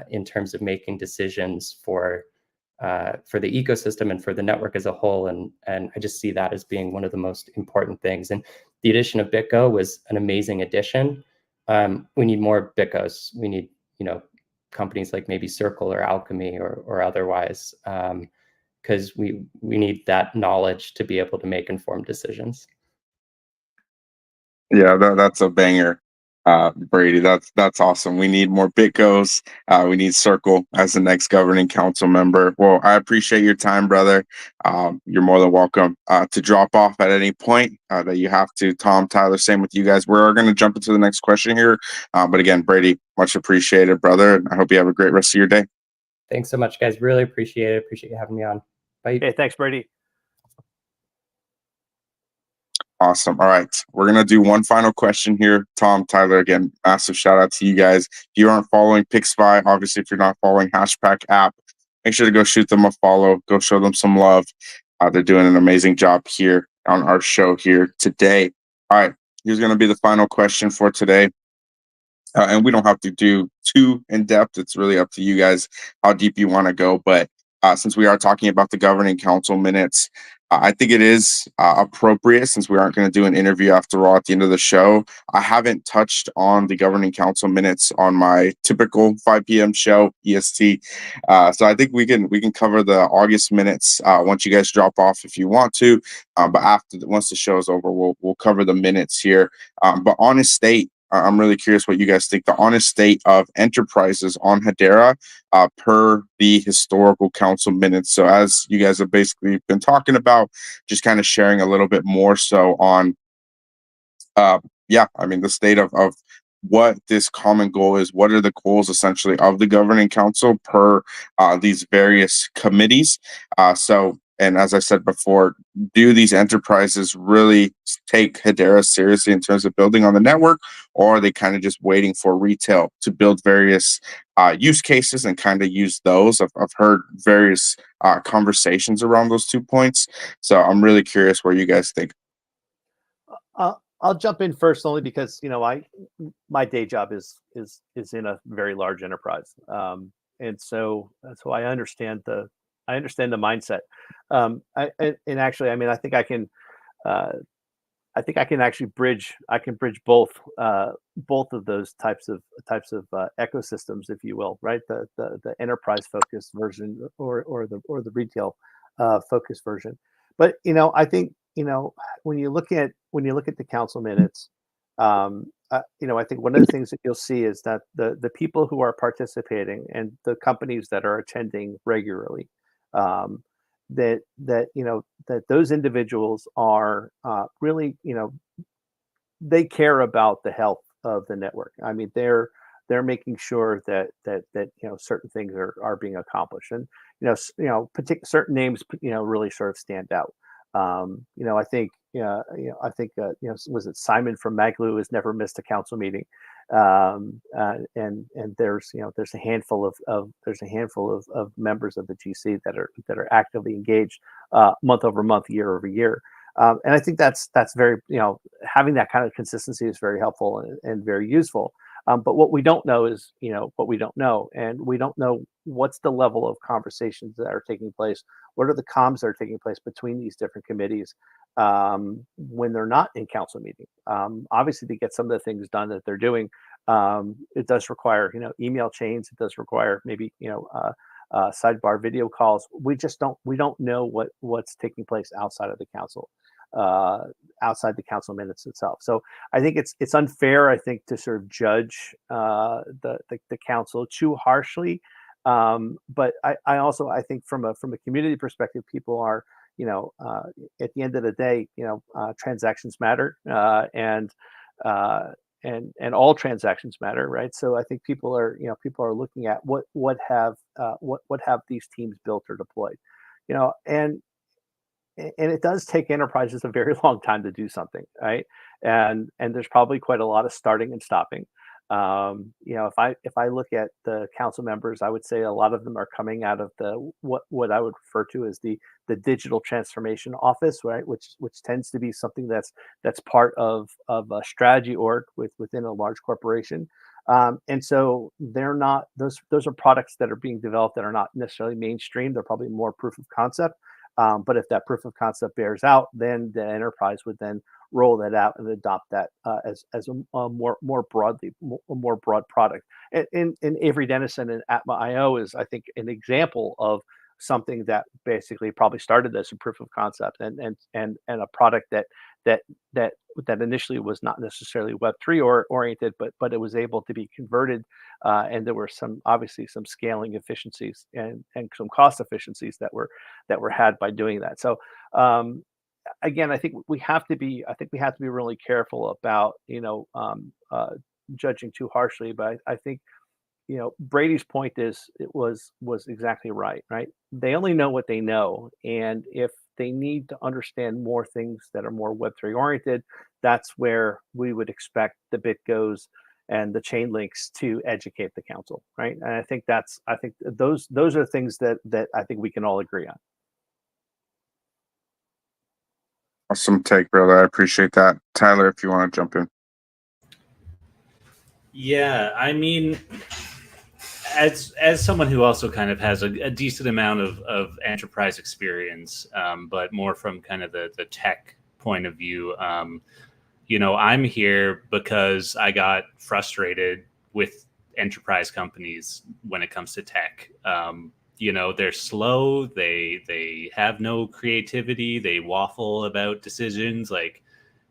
in terms of making decisions for the ecosystem and for the network as a whole. And I just see that as being one of the most important things. And the addition of BitGo was an amazing addition. We need more BitGos. We need, companies like maybe Circle or Alchemy or otherwise, because we need that knowledge to be able to make informed decisions. Yeah, that's a banger, Brady. That's awesome. We need more BitGos. We need Circle as the next governing council member. Well, I appreciate your time, brother. You're more than welcome to drop off at any point that you have to. Tom, Tyler, same with you guys. We're going to jump into the next question here. But again, Brady, much appreciated, brother. And I hope you have a great rest of your day. Thanks so much, guys. Really appreciate it. Appreciate you having me on. Bye. Hey, thanks, Brady. Awesome. All right. We're going to do one final question here. Tom, Tyler, again, massive shout out to you guys. If you aren't following PixFi, obviously, if you're not following Hashpack app, make sure to go shoot them a follow. Go show them some love. They're doing an amazing job here on our show here today. All right. Here's going to be the final question for today. And we don't have to do too in depth. It's really up to you guys how deep you want to go. But since we are talking about the governing council minutes, I think it is appropriate, since we aren't going to do an interview after all at the end of the show. I haven't touched on the governing council minutes on my typical 5 p.m. show, EST. So I think we can cover the August minutes once you guys drop off if you want to. But once the show is over, we'll cover the minutes here. But honest state, I'm really curious what you guys think. The honest state of enterprises on Hedera per the historical council minutes. So as you guys have basically been talking about, just kind of sharing a little bit more so on, the state of what this common goal is. What are the goals essentially of the governing council per these various committees? And as I said before, do these enterprises really take Hedera seriously in terms of building on the network, or are they kind of just waiting for retail to build various use cases and kind of use those? I've heard various conversations around those 2 points. So I'm really curious where you guys think. I'll jump in first only because my day job is in a very large enterprise, and so I understand the mindset. And actually, I mean, I think I can actually bridge both of those types of ecosystems, if you will, right? The enterprise focused version or the retail focused version. But I think when you look at the council minutes, I think one of the things that you'll see is that the people who are participating and the companies that are attending regularly, that those individuals are really, they care about the health of the network. I mean, they're making sure that certain things are being accomplished, and certain names really sort of stand out. I think was it Simon from Maglu has never missed a council meeting, and there's a handful of members of the GC that are actively engaged month over month, year over year. And I think that's very, having that kind of consistency is very helpful and very useful. But what we don't know is, what we don't know. And we don't know what's the level of conversations that are taking place. What are the comms that are taking place between these different committees when they're not in council meeting? Obviously, to get some of the things done that they're doing, it does require, email chains. It does require maybe, sidebar video calls. We don't know what's taking place outside of the council, outside the council minutes itself. So I think it's unfair, I think, to sort of judge the council too harshly. But I also, I think from a community perspective, people are, at the end of the day, transactions matter, and all transactions matter, right? So I think people are looking at what have these teams built or deployed, and it does take enterprises a very long time to do something, right? And there's probably quite a lot of starting and stopping. If I look at the council members, I would say a lot of them are coming out of the what I would refer to as the digital transformation office, right? Which tends to be something that's part of a strategy org within a large corporation. And so they're not those are products that are being developed that are not necessarily mainstream. They're probably more proof of concept. But if that proof of concept bears out, then the enterprise would then roll that out and adopt that as a more broad product. And Avery Dennison and Atma.io is, I think, an example of something that basically probably started as a proof of concept and a product that initially was not necessarily Web3 oriented, but it was able to be converted, and there were obviously some scaling efficiencies and some cost efficiencies that were had by doing that. So again, I think we have to be really careful about judging too harshly. But I think Brady's point was exactly right. Right? They only know what they know, and if they need to understand more things that are more Web3 oriented, that's where we would expect the BitGos and the chain links to educate the council, right? And I think those are things that I think we can all agree on. Awesome take, brother. I appreciate that. Tyler, if you want to jump in. Yeah, I mean, as someone who also kind of has a decent amount of enterprise experience, but more from kind of the tech point of view, I'm here because I got frustrated with enterprise companies when it comes to tech. They're slow. They have no creativity. They waffle about decisions. Like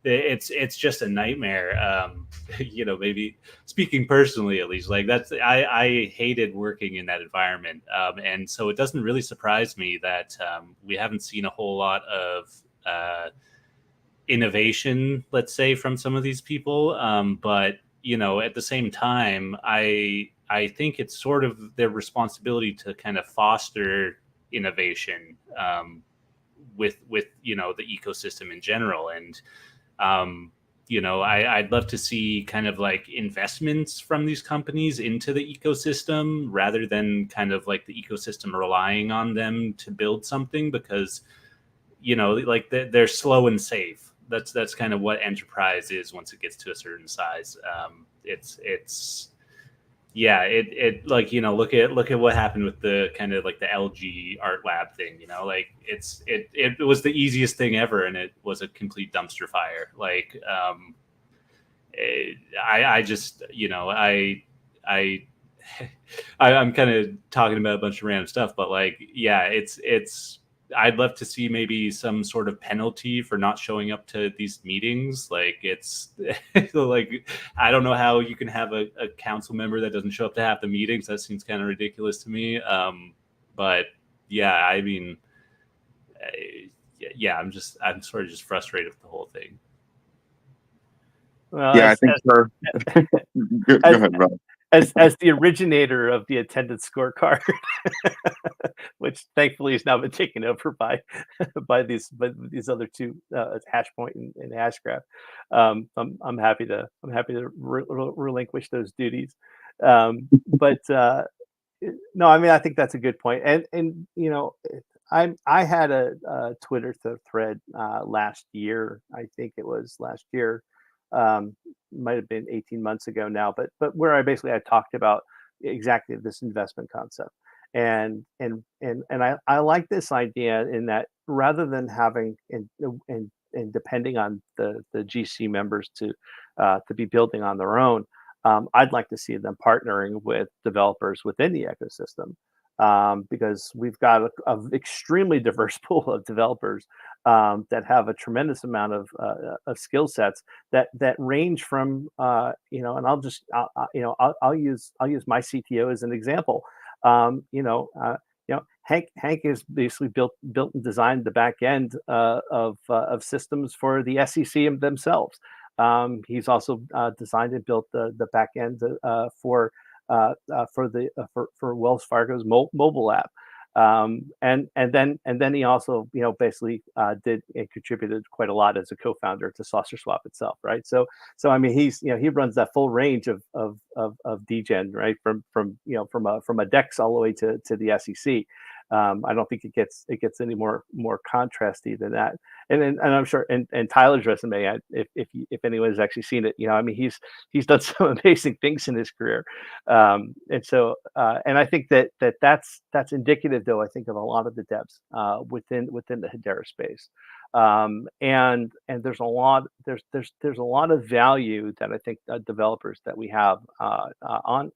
it's just a nightmare. Maybe speaking personally, at least, like I hated working in that environment. And so it doesn't really surprise me that we haven't seen a whole lot of innovation, let's say, from some of these people. But at the same time, I think it's sort of their responsibility to kind of foster innovation with the ecosystem in general. And I'd love to see kind of like investments from these companies into the ecosystem rather than kind of like the ecosystem relying on them to build something, because like they're slow and safe. That's kind of what enterprise is once it gets to a certain size. It's yeah, it like look at what happened with the kind of like the LG Art Lab thing. Like it was the easiest thing ever, and it was a complete dumpster fire. Like I just I I'm kind of talking about a bunch of random stuff, but like, yeah, it's I'd love to see maybe some sort of penalty for not showing up to these meetings. Like it's like, I don't know how you can have a council member that doesn't show up to half the meetings. That seems kind of ridiculous to me. But yeah, I mean, yeah, I'm sort of just frustrated with the whole thing. Well, Yeah, I think for go ahead, Rob. as the originator of the attendance scorecard, which thankfully has now been taken over by these other two, Hashpoint and Hashgraph. I'm happy to relinquish those duties. But no, I mean, I think that's a good point. And I had a Twitter thread last year. I think it was last year. Might have been 18 months ago now, but where I talked about exactly this investment concept. And I like this idea in that rather than having and depending on the GC members to be building on their own, I'd like to see them partnering with developers within the ecosystem, because we've got a extremely diverse pool of developers that have a tremendous amount of skill sets that range from and I'll use my CTO as an example. Hank has basically built and designed the back end of systems for the SEC themselves. He's also designed and built the back end for Wells Fargo's mobile app. And then he also basically did and contributed quite a lot as a co-founder to SaucerSwap itself, right? So I mean, he's he runs that full range of degen, right, from a DEX all the way to the SEC. I don't think it gets any more contrasty than that. And I'm sure, and Tyler's resume, if anyone has actually seen it, I mean, he's done some amazing things in his career. And so and I think that's indicative, though, I think, of a lot of the devs within the Hedera space. And there's a lot of value that I think developers that we have on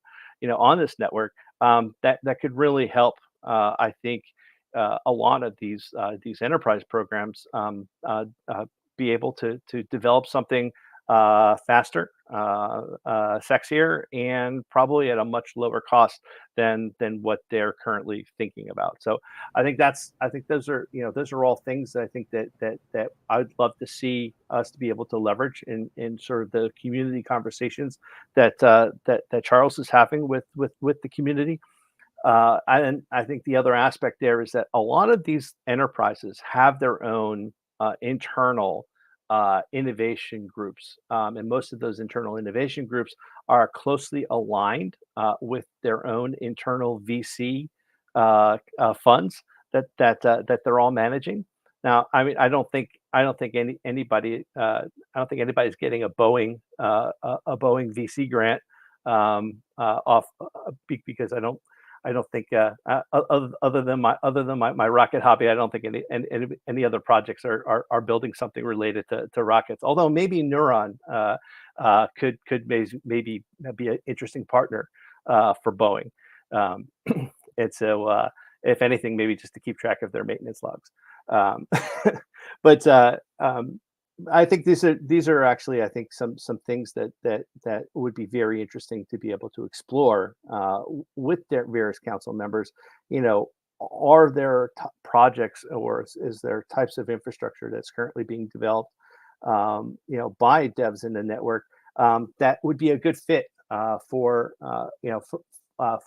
this network that could really help. I think a lot of these enterprise programs be able to develop something faster, sexier, and probably at a much lower cost than what they're currently thinking about. So I think those are all things that I think that I'd love to see us to be able to leverage in sort of the community conversations that Charles is having with the community. And I think the other aspect there is that a lot of these enterprises have their own internal innovation groups, and most of those internal innovation groups are closely aligned with their own internal VC funds that they're all managing. Now, I mean, I don't think anybody's getting a Boeing VC grant off because I don't think other than my rocket hobby, I don't think any other projects are building something related to rockets. Although maybe Neuron could maybe be an interesting partner for Boeing. And so if anything, maybe just to keep track of their maintenance logs. But I think these are actually, I think, some things that would be very interesting to be able to explore with their various council members. Are there projects, or is there types of infrastructure that's currently being developed by devs in the network that would be a good fit for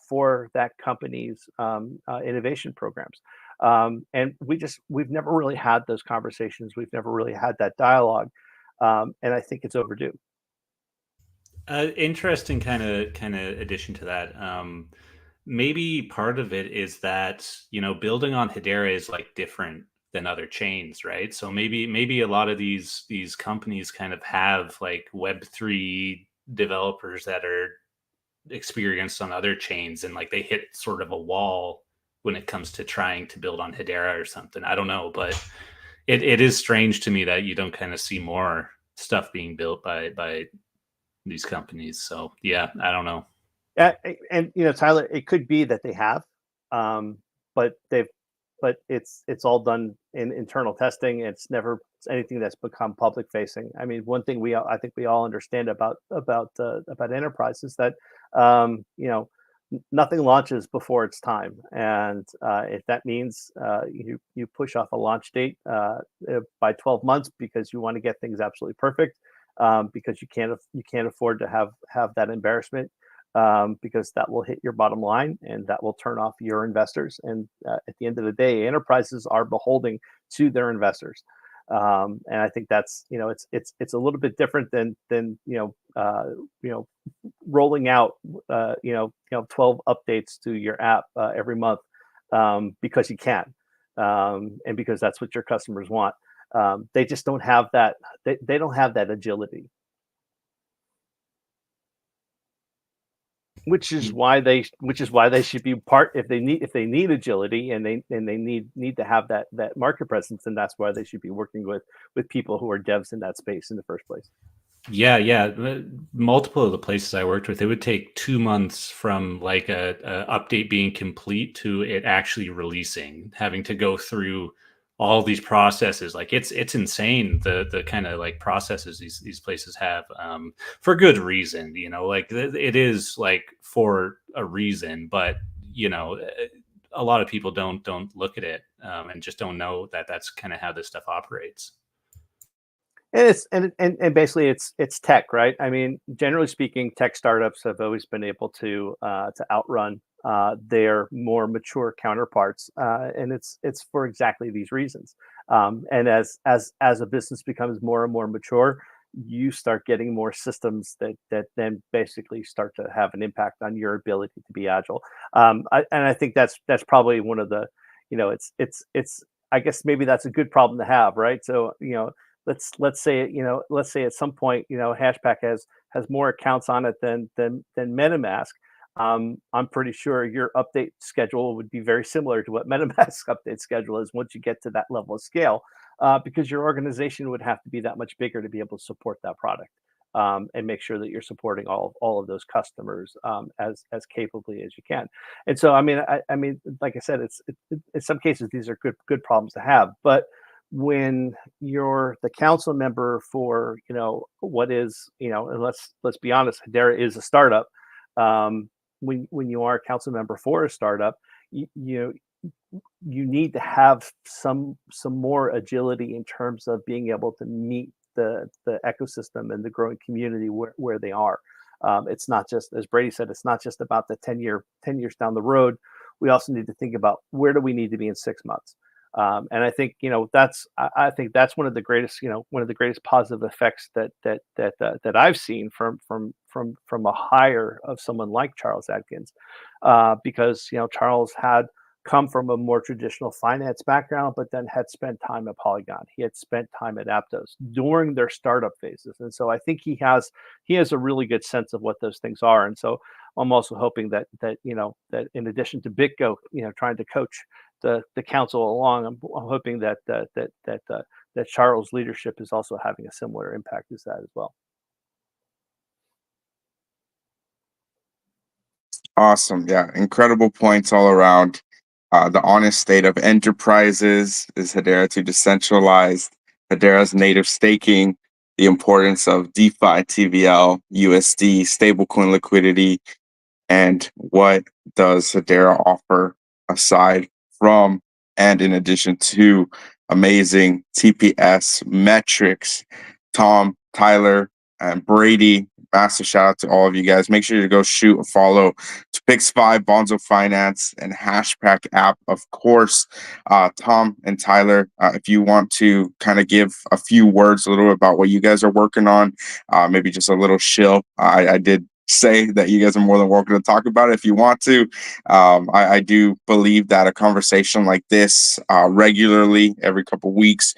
for that company's innovation programs. And we've never really had those conversations. We've never really had that dialogue, and I think it's overdue. Interesting kind of addition to that. Maybe part of it is that building on Hedera is like different than other chains, right? So maybe a lot of these companies kind of have like Web3 developers that are experienced on other chains, and like they hit sort of a wall when it comes to trying to build on Hedera or something. I don't know, but it is strange to me that you don't kind of see more stuff being built by these companies. So yeah, I don't know. Yeah, and Tyler, it could be that they have, but it's all done in internal testing. It's never anything that's become public facing. I mean, one thing I think we all understand about enterprise is that nothing launches before it's time, and if that means you push off a launch date by 12 months because you want to get things absolutely perfect, because you can't afford to have that embarrassment, because that will hit your bottom line and that will turn off your investors. And at the end of the day, enterprises are beholden to their investors. And I think that's it's a little bit different than rolling out 12 updates to your app every month because you can, and because that's what your customers want. They just don't have that. They don't have that agility. Which is why they should be part. If they need agility and they need to have that market presence, and that's why they should be working with people who are devs in that space in the first place. Yeah. Multiple of the places I worked with, it would take 2 months from like a update being complete to it actually releasing, having to go through all these processes. Like it's insane the kind of like processes these places have, for good reason. Like it is like for a reason, but a lot of people don't look at it, and just don't know that that's kind of how this stuff operates. And basically it's tech, right? I mean, generally speaking, tech startups have always been able to outrun their more mature counterparts, and it's for exactly these reasons. And as a business becomes more and more mature, you start getting more systems that then basically start to have an impact on your ability to be agile. I think that's probably one of the, it's I guess maybe that's a good problem to have, right? So let's say at some point Hashpack has more accounts on it than MetaMask. I'm pretty sure your update schedule would be very similar to what MetaMask update schedule is once you get to that level of scale, because your organization would have to be that much bigger to be able to support that product, and make sure that you're supporting all of those customers as capably as you can. And so, I mean, like I said, in some cases these are good problems to have, but when you're the council member for what is and let's be honest, Hedera is a startup. When you are a council member for a startup, you need to have some more agility in terms of being able to meet the ecosystem and the growing community where they are. It's not just, as Brady said, it's not just about the 10 years down the road. We also need to think about where do we need to be in 6 months. And I think I think that's one of the greatest positive effects that I've seen from a hire of someone like Charles Adkins, because Charles had come from a more traditional finance background, but then had spent time at Polygon. He had spent time at Aptos during their startup phases, and so I think he has a really good sense of what those things are. And so I'm also hoping that in addition to BitGo, trying to coach the council along, I'm hoping that Charles' leadership is also having a similar impact as that as well. Awesome. Yeah. Incredible points all around. The honest state of enterprises is Hedera to decentralized, Hedera's native staking, the importance of DeFi, TVL, USD, stablecoin liquidity, and what does Hedera offer aside from and in addition to amazing TPS metrics. Tom, Tyler, and Brady, massive shout out to all of you guys. Make sure to go shoot a follow to Pix5, Bonzo Finance, and Hashpack app, of course. Tom and Tyler, if you want to kind of give a few words a little bit about what you guys are working on, maybe just a little shill. I did say that you guys are more than welcome to talk about it if you want to. I do believe that a conversation like this regularly every couple weeks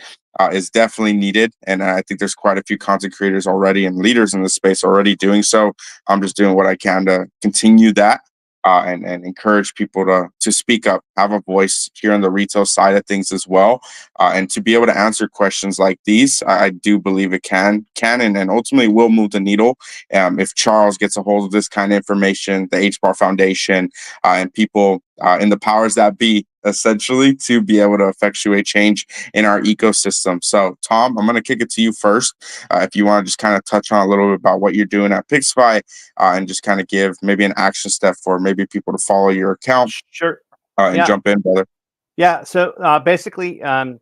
is definitely needed. And I think there's quite a few content creators already and leaders in the space already doing so. I'm just doing what I can to continue that. And encourage people to speak up, have a voice here on the retail side of things as well, and to be able to answer questions like these. I do believe it can and ultimately will move the needle. If Charles gets a hold of this kind of information, the HBAR Foundation, and people in the powers that be, essentially, to be able to effectuate change in our ecosystem. So, Tom, I'm going to kick it to you first. If you want to just kind of touch on a little bit about what you're doing at Pix5, and just kind of give maybe an action step for maybe people to follow your account. Sure. And jump in, brother. Yeah. So basically, Pix5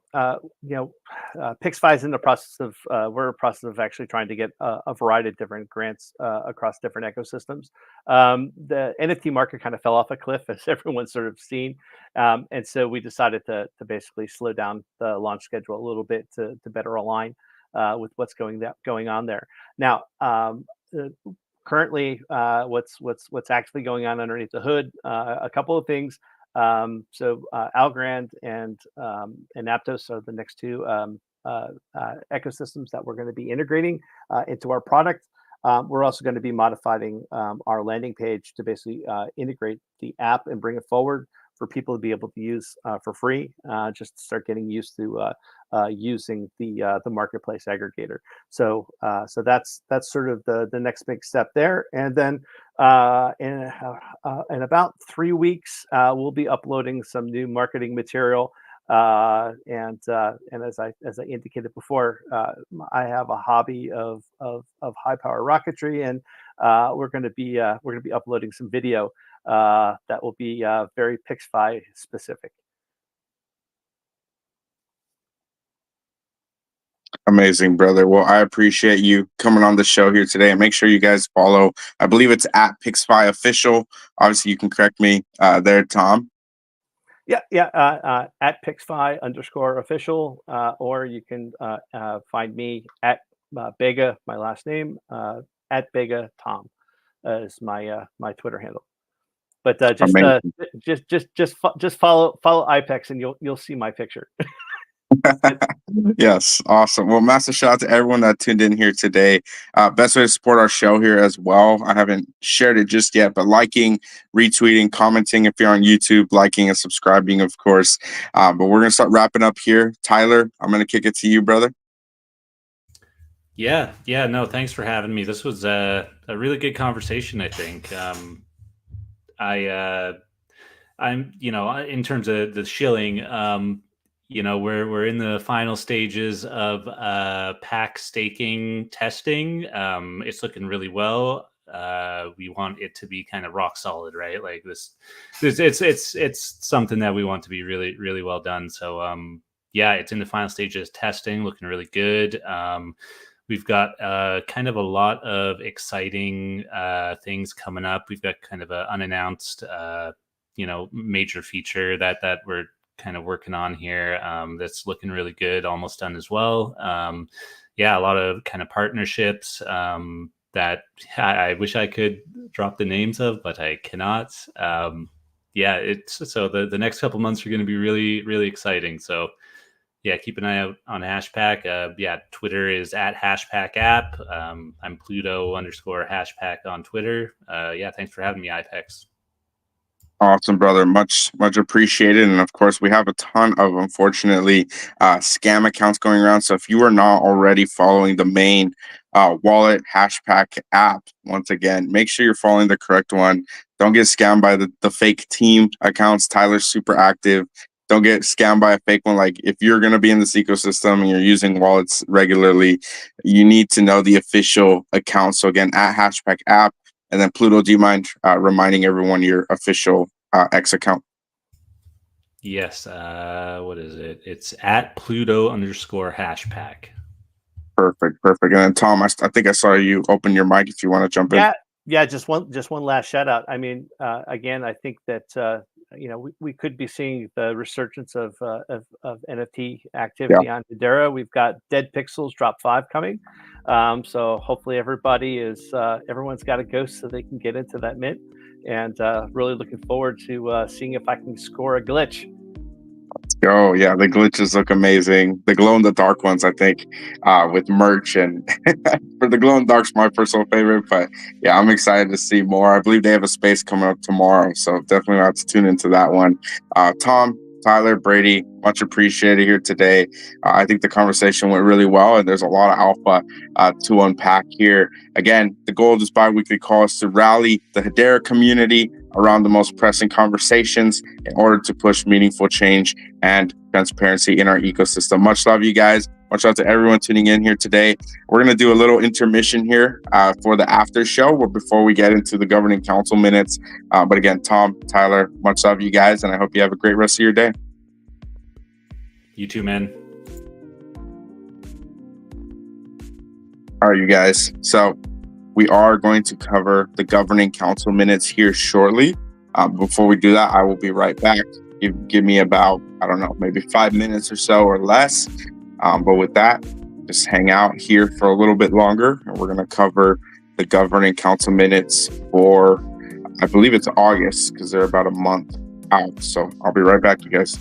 is in the process of we're in the process of actually trying to get a variety of different grants across different ecosystems. The NFT market kind of fell off a cliff, as everyone's sort of seen, and so we decided to basically slow down the launch schedule a little bit to better align with what's going on there. Now, currently, what's actually going on underneath the hood? A couple of things. Algorand and Aptos are the next two ecosystems that we're going to be integrating into our product. We're also going to be modifying our landing page to basically integrate the app and bring it forward for people to be able to use for free, just to start getting used to using the marketplace aggregator. So that's sort of the next big step there. And then in about 3 weeks, we'll be uploading some new marketing material. And as I indicated before, I have a hobby of high power rocketry, and we're going to be uploading some video that will be very Pix5 specific. Amazing, brother. Well, I appreciate you coming on the show here today, and make sure you guys follow. I believe it's at Pix5 Official. Obviously, you can correct me there, Tom. Yeah. At Pix5_official, or you can find me at Bega, my last name, at Bega Tom is my Twitter handle. But just follow IPEX, and you'll see my picture. Yes, awesome. Well, massive shout out to everyone that tuned in here today. Best way to support our show here as well. I haven't shared it just yet, but liking, retweeting, commenting if you're on YouTube, liking and subscribing, of course. But we're gonna start wrapping up here. Tyler, I'm gonna kick it to you, brother. Yeah. No, thanks for having me. This was a really good conversation, I think. I'm, in terms of the shilling, we're in the final stages of pack staking testing. It's looking really well. We want it to be kind of rock solid, right? Like it's something that we want to be really, really well done. So it's in the final stages of testing, looking really good. We've got kind of a lot of exciting things coming up. We've got kind of an unannounced, major feature that we're kind of working on here. That's looking really good, almost done as well. A lot of kind of partnerships that I wish I could drop the names of, but I cannot. It's so the next couple months are going to be really, really exciting. So keep an eye out on Hashpack. Twitter is at Hashpack app. I'm Pluto_Hashpack on Twitter. Thanks for having me, IPEX. Awesome, brother. Much appreciated. And of course, we have a ton of, unfortunately, scam accounts going around. So if you are not already following the main wallet Hashpack app, once again, make sure you're following the correct one. Don't get scammed by the fake team accounts. Tyler's super active. Don't get scammed by a fake one. Like, if you're going to be in this ecosystem and you're using wallets regularly, you need to know the official account. So again, at Hashpack app. And then Pluto, do you mind reminding everyone your official X account? Yes. What is it? It's at Pluto_Hashpack. Perfect. And then Tom, I think I saw you open your mic if you want to jump in. Yeah, just one last shout out. I mean, again, I think that we could be seeing the resurgence of NFT activity on Hedera. We've got Dead Pixels Drop 5 coming, so hopefully everyone's got a ghost so they can get into that mint, and really looking forward to seeing if I can score a glitch. Oh yeah, the glitches look amazing. The glow in the dark ones, I think, with merch and for the glow in the dark's my personal favorite. But yeah, I'm excited to see more. I believe they have a space coming up tomorrow, so definitely have to tune into that one. Tom, Tyler, Brady, much appreciated here today. I think the conversation went really well, and there's a lot of alpha to unpack here. Again, the goal of this bi-weekly call is to rally the Hedera community around the most pressing conversations in order to push meaningful change and transparency in our ecosystem. Much love, you guys. Much love to everyone tuning in here today. We're going to do a little intermission here for the after show before we get into the governing council minutes. But again, Tom, Tyler, much love, you guys, and I hope you have a great rest of your day. You too, man. All right, you guys. So we are going to cover the governing council minutes here shortly. Before we do that, I will be right back. Give me about, I don't know, maybe 5 minutes or so or less. But with that, just hang out here for a little bit longer. And we're going to cover the governing council minutes for, I believe it's August, because they're about a month out. So I'll be right back, you guys.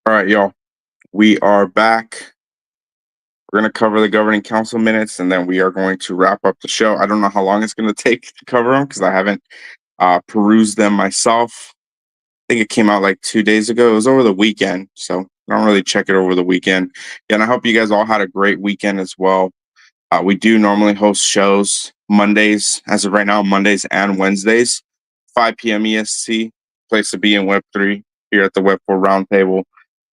All right, y'all. We are back. We're going to cover the governing council minutes, and then we are going to wrap up the show. I don't know how long it's going to take to cover them because I haven't perused them myself. I think it came out like 2 days ago. It was over the weekend, so I don't really check it over the weekend. Yeah, and I hope you guys all had a great weekend as well. We do normally host shows Mondays, as of right now, Mondays and Wednesdays, 5 p.m. EST. Place to be in Web3 here at the Web4 Roundtable,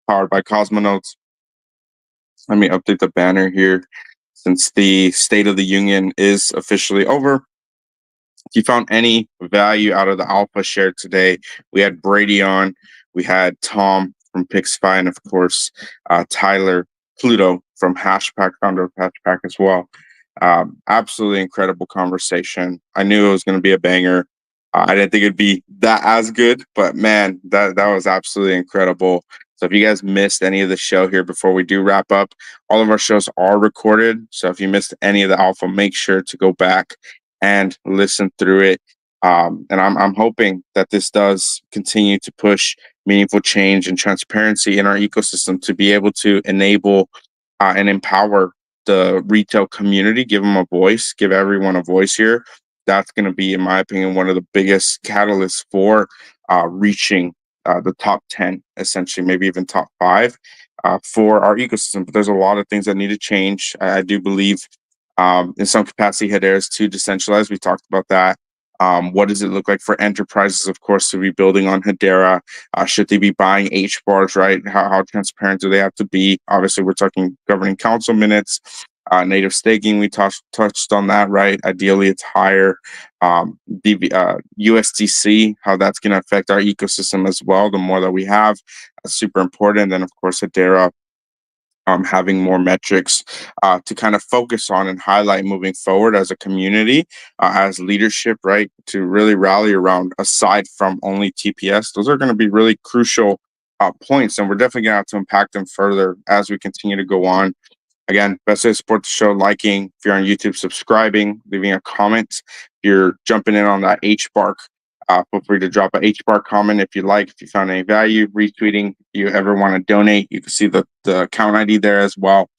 powered by Cosmonauts. Let me update the banner here since the State of the Union is officially over. If you found any value out of the alpha shared today, we had Brady on, we had Tom from Pixfy, and of course, Tyler Pluto from Hashpack, founder of Hashpack as well. Absolutely incredible conversation. I knew it was going to be a banger. I didn't think it'd be that as good, but man, that was absolutely incredible. So if you guys missed any of the show here before we do wrap up, all of our shows are recorded. So if you missed any of the alpha, make sure to go back and listen through it. And I'm hoping that this does continue to push meaningful change and transparency in our ecosystem to be able to enable and empower the retail community, give them a voice, give everyone a voice here. That's going to be, in my opinion, one of the biggest catalysts for reaching the top 10, essentially, maybe even top 5 for our ecosystem. But there's a lot of things that need to change. I do believe in some capacity, Hedera is too decentralized. We talked about that. What does it look like for enterprises, of course, to be building on Hedera? Should they be buying HBARs, right? How transparent do they have to be? Obviously, we're talking governing council minutes, native staking. We touched on that, right? Ideally, it's higher. USDC, how that's going to affect our ecosystem as well. The more that we have, that's super important. And then, of course, Hedera having more metrics to kind of focus on and highlight moving forward as a community, as leadership, right? To really rally around aside from only TPS. Those are going to be really crucial points, and we're definitely going to have to impact them further as we continue to go on. Again, best way to support the show, liking. If you're on YouTube, subscribing, leaving a comment. If you're jumping in on that HBARC, feel free to drop a HBAR comment if you like, if you found any value, retweeting. If you ever want to donate, you can see the account ID there as well.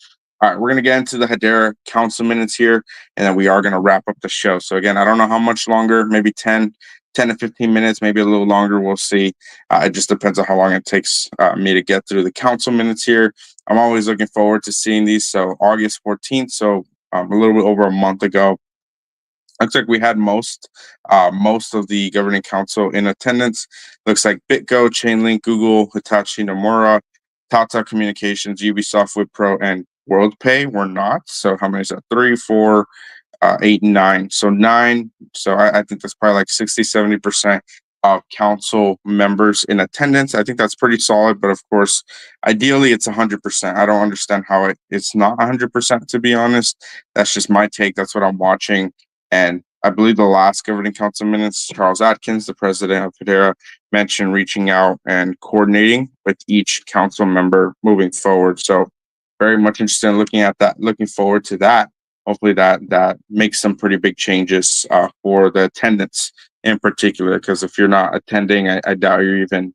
All right, we're going to get into the Hedera council minutes here, and then we are going to wrap up the show. So again, I don't know how much longer, maybe 10 to 15 minutes, maybe a little longer. We'll see. It just depends on how long it takes me to get through the council minutes here. I'm always looking forward to seeing these. So August 14th, so a little bit over a month ago. Looks like we had most of the governing council in attendance. Looks like BitGo, Chainlink, Google, Hitachi, Nomura, Tata Communications, Ubisoft, Wipro, and WorldPay were not. So how many is that? 3, 4, 8, and 9. So 9. So I think that's probably like 60-70% of council members in attendance. I think that's pretty solid, but of course, ideally it's 100%. I don't understand how it's not 100%, to be honest. That's just my take. That's what I'm watching. And I believe the last governing council minutes, Charles Atkins, the president of Hedera, mentioned reaching out and coordinating with each council member moving forward. So very much interested in looking at that, looking forward to that. Hopefully that makes some pretty big changes for the attendance in particular, because if you're not attending, I doubt you're even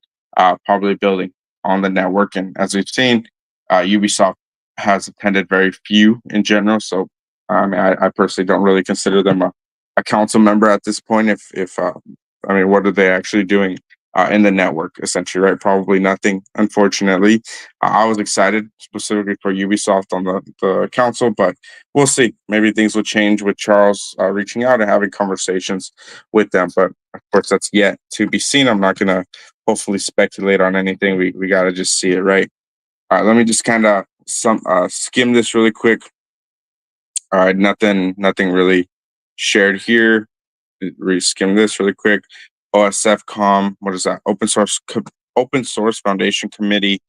probably building on the network. And as we've seen, Ubisoft has attended very few in general. So I personally don't really consider them a council member at this point. What are they actually doing in the network, essentially, right? Probably nothing, unfortunately. I was excited specifically for Ubisoft on the council, but we'll see. Maybe things will change with Charles reaching out and having conversations with them. But of course, that's yet to be seen. I'm not going to hopefully speculate on anything. We got to just see it, right? All right, let me just kind of skim this really quick. All right, nothing really shared here. Skim this really quick. OSFCom, what is that? Open Source Foundation Committee.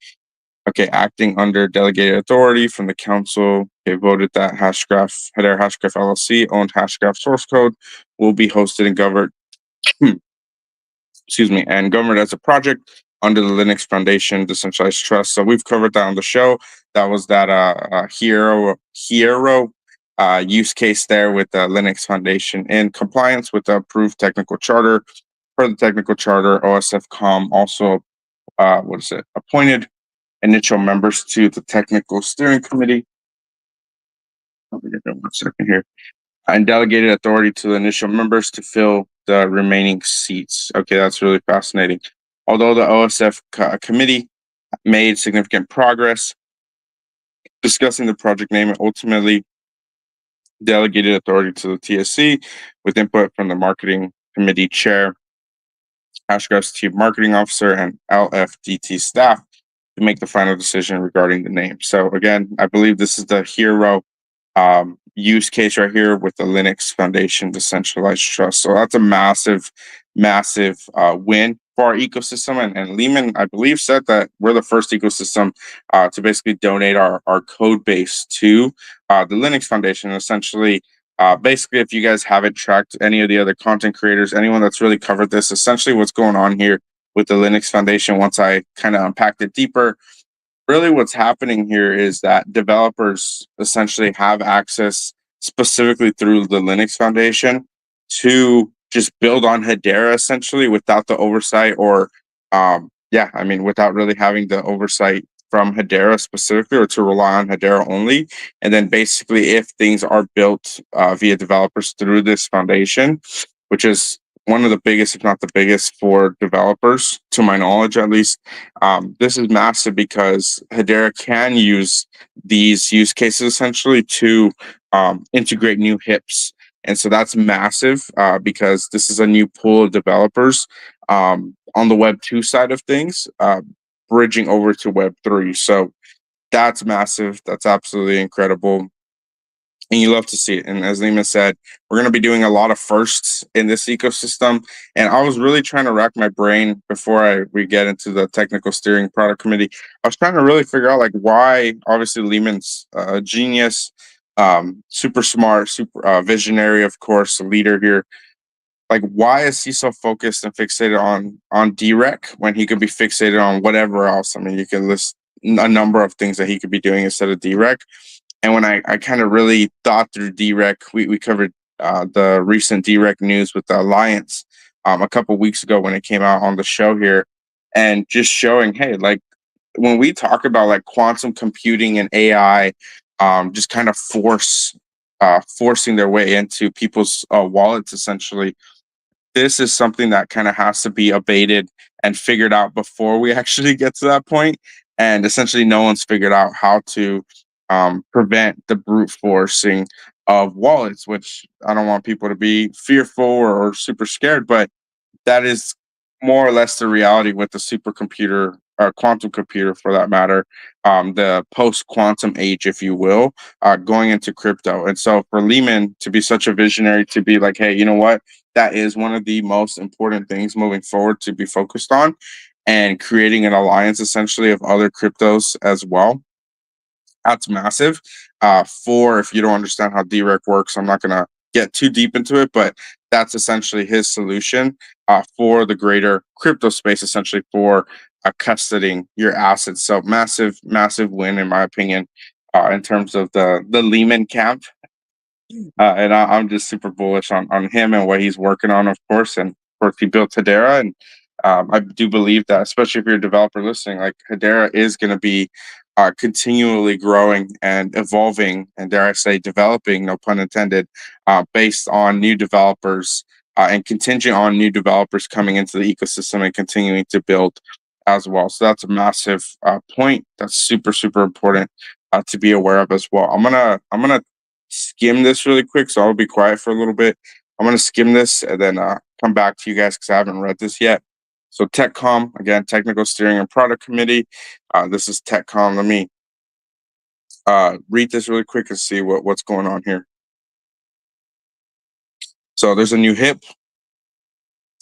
Okay, acting under delegated authority from the council. They voted that Hedera Hashgraph LLC owned Hashgraph source code will be hosted and governed. And governed as a project under the Linux Foundation Decentralized Trust. So we've covered that on the show. That was that Hero use case there with the Linux Foundation in compliance with the approved technical charter. Per the technical charter, OSFCom also appointed initial members to the technical steering committee. 1 second here. And delegated authority to the initial members to fill the remaining seats. Okay, that's really fascinating. Although the OSF committee made significant progress discussing the project name, and ultimately delegated authority to the TSC with input from the marketing committee chair, Hashgraph's chief marketing officer, and LFDT staff to make the final decision regarding the name. So again, I believe this is the hero use case right here with the Linux Foundation Decentralized Trust. So that's a massive, massive win for our ecosystem. And Lehman, I believe, said that we're the first ecosystem to basically donate our code base to the Linux Foundation. Essentially, basically, if you guys haven't tracked any of the other content creators, anyone that's really covered this, essentially what's going on here with the Linux Foundation, once I kind of unpacked it deeper, really what's happening here is that developers essentially have access specifically through the Linux Foundation to just build on Hedera essentially without the oversight or without really having the oversight from Hedera specifically, or to rely on Hedera only. And then basically if things are built via developers through this foundation, which is one of the biggest, if not the biggest, for developers, to my knowledge at least. This is massive because Hedera can use these use cases essentially to integrate new HIPs. And so that's massive because this is a new pool of developers on the Web 2 side of things, bridging over to Web 3. So that's massive. That's absolutely incredible. And you love to see it. And as Lehman said, we're going to be doing a lot of firsts in this ecosystem. And I was really trying to rack my brain before we get into the technical steering product committee. I was trying to really figure out why, obviously Lehman's a genius, super smart, super visionary, of course, a leader here. Why is he so focused and fixated on DREC when he could be fixated on whatever else? I mean, you can list a number of things that he could be doing instead of DREC. And when I kind of really thought through DREC, we covered the recent DREC news with the Alliance a couple weeks ago when it came out on the show here, and just showing, hey, when we talk about quantum computing and AI, just kind of forcing their way into people's wallets, essentially, this is something that kind of has to be abated and figured out before we actually get to that point. And essentially, no one's figured out how to prevent the brute forcing of wallets, which I don't want people to be fearful or super scared, but that is more or less the reality with the supercomputer or quantum computer for that matter, the post-quantum age, if you will, going into crypto. And so for Lehman to be such a visionary, to be like, hey, you know what? That is one of the most important things moving forward to be focused on, and creating an alliance essentially of other cryptos as well. That's massive. If you don't understand how DREC works, I'm not going to get too deep into it, but that's essentially his solution for the greater crypto space, essentially for custodying your assets. So massive, massive win, in my opinion, in terms of the Lehman camp. And I'm just super bullish on him and what he's working on, of course. And of course, he built Hedera. And I do believe that, especially if you're a developer listening, Hedera is going to be continually growing and evolving, and dare I say developing, no pun intended, based on new developers and contingent on new developers coming into the ecosystem and continuing to build as well. So that's a massive point. That's super, super important to be aware of as well. I'm gonna skim this really quick, so I'll be quiet for a little bit. I'm gonna skim this and then come back to you guys because I haven't read this yet. So TechCom, again, Technical Steering and Product Committee. This is TechCom. Let me read this really quick and see what's going on here. So there's a new HIP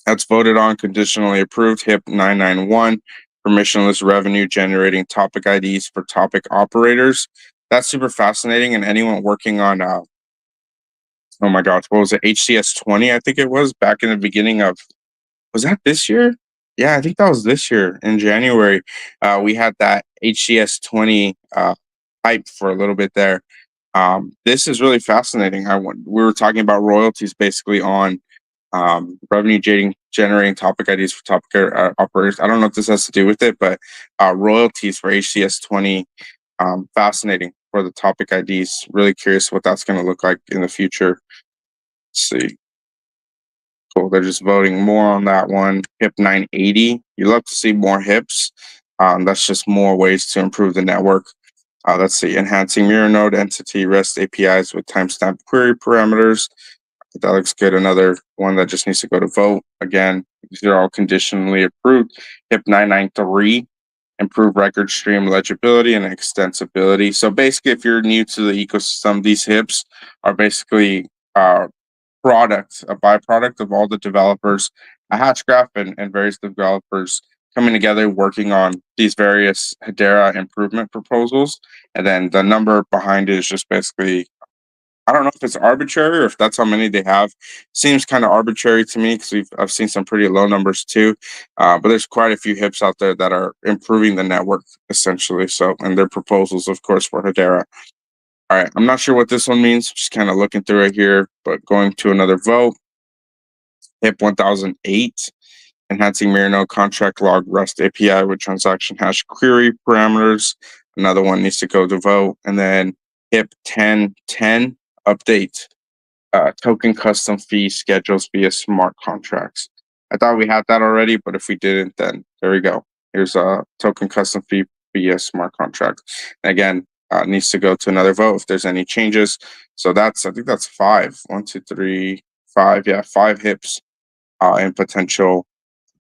that's voted on, conditionally approved, HIP 991, permissionless revenue generating topic IDs for topic operators. That's super fascinating. And anyone working on, oh my gosh, what was it? HCS 20, I think it was, back in the beginning of, was that this year? Yeah, I think that was this year in January. We had that HCS 20 hype for a little bit there. This is really fascinating. We were talking about royalties basically on revenue generating topic IDs for topic operators. I don't know if this has to do with it, but royalties for HCS 20, fascinating. for the topic IDs. Really curious what that's going to look like in the future. Let's see. Cool. They're just voting more on that one. HIP 980. You love to see more HIPs. That's just more ways to improve the network. Let's see. Enhancing mirror node entity REST APIs with timestamp query parameters. That looks good. Another one that just needs to go to vote. Again, these are all conditionally approved. HIP 993. Improve record stream legibility and extensibility. So basically, if you're new to the ecosystem, these HIPs are basically a byproduct of all the developers, Hatchgraph and various developers coming together, working on these various Hedera improvement proposals. And then the number behind it is just basically, I don't know if it's arbitrary or if that's how many they have. Seems kind of arbitrary to me because I've seen some pretty low numbers too. But there's quite a few HIPs out there that are improving the network essentially. So, and their proposals, of course, for Hedera. All right, I'm not sure what this one means. Just kind of looking through it here, but going to another vote. HIP 1008, enhancing mirror node contract log REST API with transaction hash query parameters. Another one needs to go to vote. And then HIP 1010, update token custom fee schedules via smart contracts. I thought we had that already, but if we didn't, then there we go. Here's a token custom fee via smart contract. And again, needs to go to another vote if there's any changes. So I think that's 5. 1, 2, 3, 5. Yeah, 5 HIPs in potential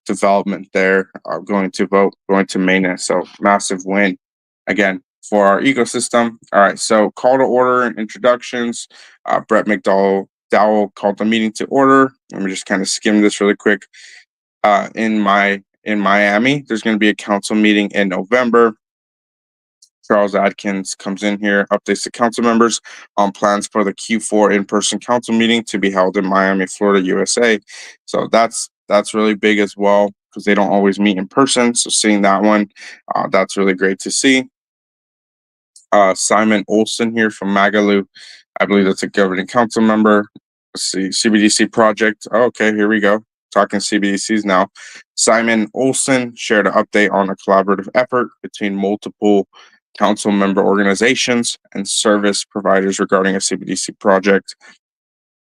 development there. Going to vote, going to mainnet. So massive win again for our ecosystem. All right, so call to order and introductions. Brett McDowell called the meeting to order. Let me just kind of skim this really quick. In Miami, there's going to be a council meeting in November. Charles Adkins comes in here, updates the council members on plans for the Q4 in-person council meeting to be held in Miami, Florida, USA. So that's really big as well because they don't always meet in person. So seeing that one, that's really great to see. Simon Olson here from Magalu. I believe that's a governing council member. Let's see, CBDC project. Oh, okay, here we go. Talking CBDCs now. Simon Olson shared an update on a collaborative effort between multiple council member organizations and service providers regarding a CBDC project.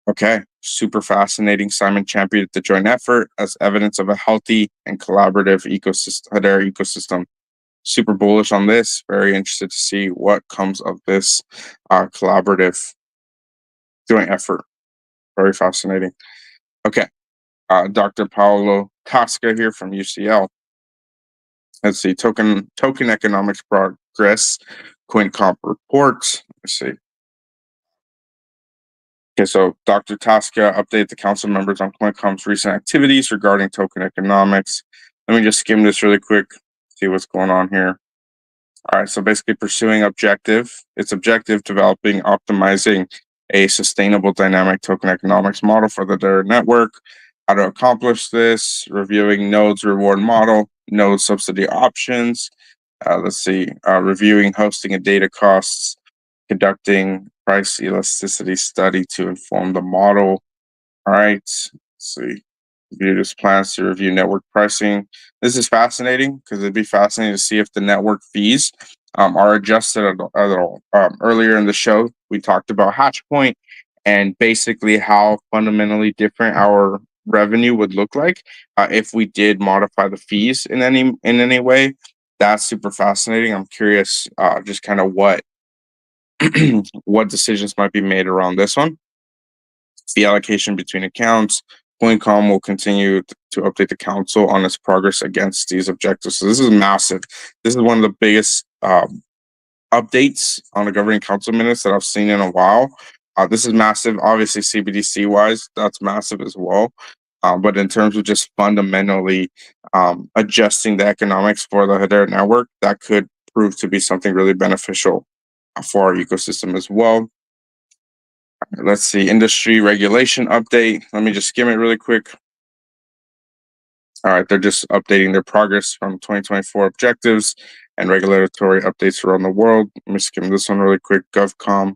Okay, super fascinating. Simon championed the joint effort as evidence of a healthy and collaborative Hedera ecosystem. Super bullish on this. Very interested to see what comes of this collaborative joint effort. Very fascinating. Okay, Dr. Paolo Tasca here from UCL. Let's see, token economics progress, CoinComp report. Let's see. Okay, so Dr. Tasca updated the council members on CoinComp's recent activities regarding token economics. Let me just skim this really quick, see what's going on here. All right, so basically pursuing its objective, developing, optimizing a sustainable dynamic token economics model for the Hedera network. How to accomplish this, reviewing nodes reward model, node subsidy options. Let's see, reviewing hosting and data costs, conducting price elasticity study to inform the model. All right, let's see. Review this plans to review network pricing. This is fascinating because it'd be fascinating to see if the network fees are adjusted at all. Earlier in the show, we talked about Hatchpoint and basically how fundamentally different our revenue would look like if we did modify the fees in any way. That's super fascinating. I'm curious, just kind of what what decisions might be made around this one. Fee allocation between accounts. CoinCom will continue to update the council on its progress against these objectives. So this is massive. This is one of the biggest updates on the governing council minutes that I've seen in a while. This is massive. Obviously, CBDC wise, that's massive as well. But in terms of just fundamentally adjusting the economics for the Hedera network, that could prove to be something really beneficial for our ecosystem as well. Let's see, industry regulation update. Let me just skim it really quick. All right, they're just updating their progress from 2024 objectives and regulatory updates around the world. Let me skim this one really quick. GovCom.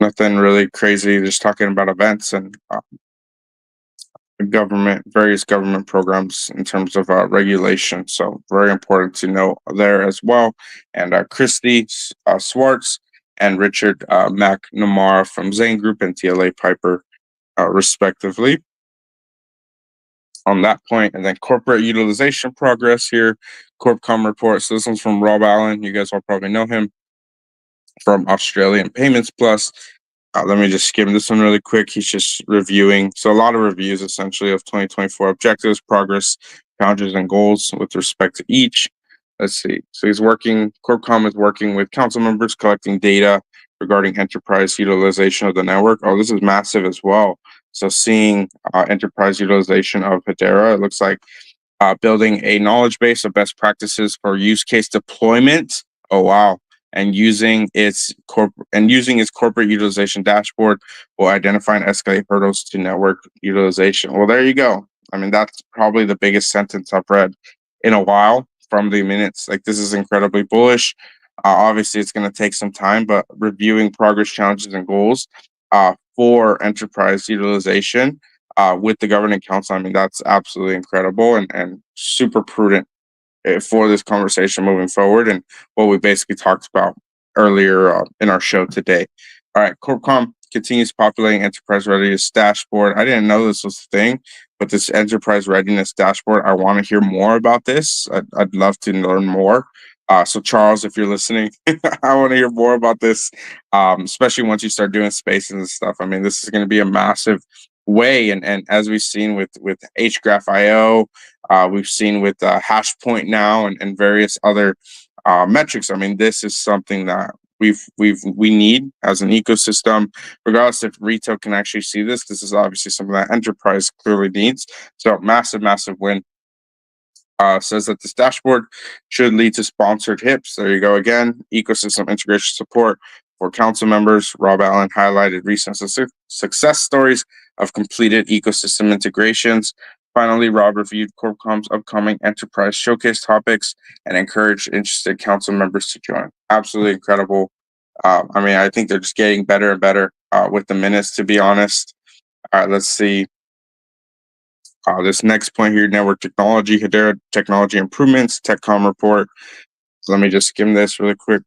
Nothing really crazy. Just talking about events and various government programs in terms of regulation. So very important to know there as well. And Christy Swartz and Richard McNamara from Zane Group and TLA Piper, respectively, on that point. And then corporate utilization progress here, CorpCom report. So this one's from Rob Allen. You guys all probably know him from Australian Payments Plus. Let me just skim this one really quick. He's just reviewing. So a lot of reviews essentially of 2024 objectives, progress, challenges, and goals with respect to each. Let's see. So CorpCom is working with council members collecting data regarding enterprise utilization of the network. Oh, this is massive as well. So seeing enterprise utilization of Hedera, it looks like building a knowledge base of best practices for use case deployment. Oh, wow. And using its corporate utilization dashboard will identify and escalate hurdles to network utilization. Well, there you go. I mean, that's probably the biggest sentence I've read in a while from the minutes. Like, this is incredibly bullish. Obviously, it's going to take some time, but reviewing progress, challenges, and goals for enterprise utilization with the governing council, I mean, that's absolutely incredible and super prudent for this conversation moving forward, and what we basically talked about earlier in our show today. All right, CorpCom continues populating enterprise readiness dashboard. I didn't know this was a thing, but this enterprise readiness dashboard, I want to hear more about this. I'd love to learn more. So Charles, if you're listening, I want to hear more about this, especially once you start doing spaces and stuff. I mean, this is going to be a massive way, and as we've seen with HGraph.io, we've seen with Hashpoint now and various other metrics. I mean, this is something that we need as an ecosystem, regardless if retail can actually see this. This is obviously something that enterprise clearly needs. So massive win. Says that this dashboard should lead to sponsored HIPs. There you go again. Ecosystem integration support for council members. Rob Allen highlighted recent success stories of completed ecosystem integrations. Finally, Rob reviewed CorpCom's upcoming enterprise showcase topics and encouraged interested council members to join. Absolutely incredible. I mean, I think they're just getting better and better with the minutes, to be honest. All right, let's see. This next point here, network technology, Hedera technology improvements, TechCom report. So let me just skim this really quick.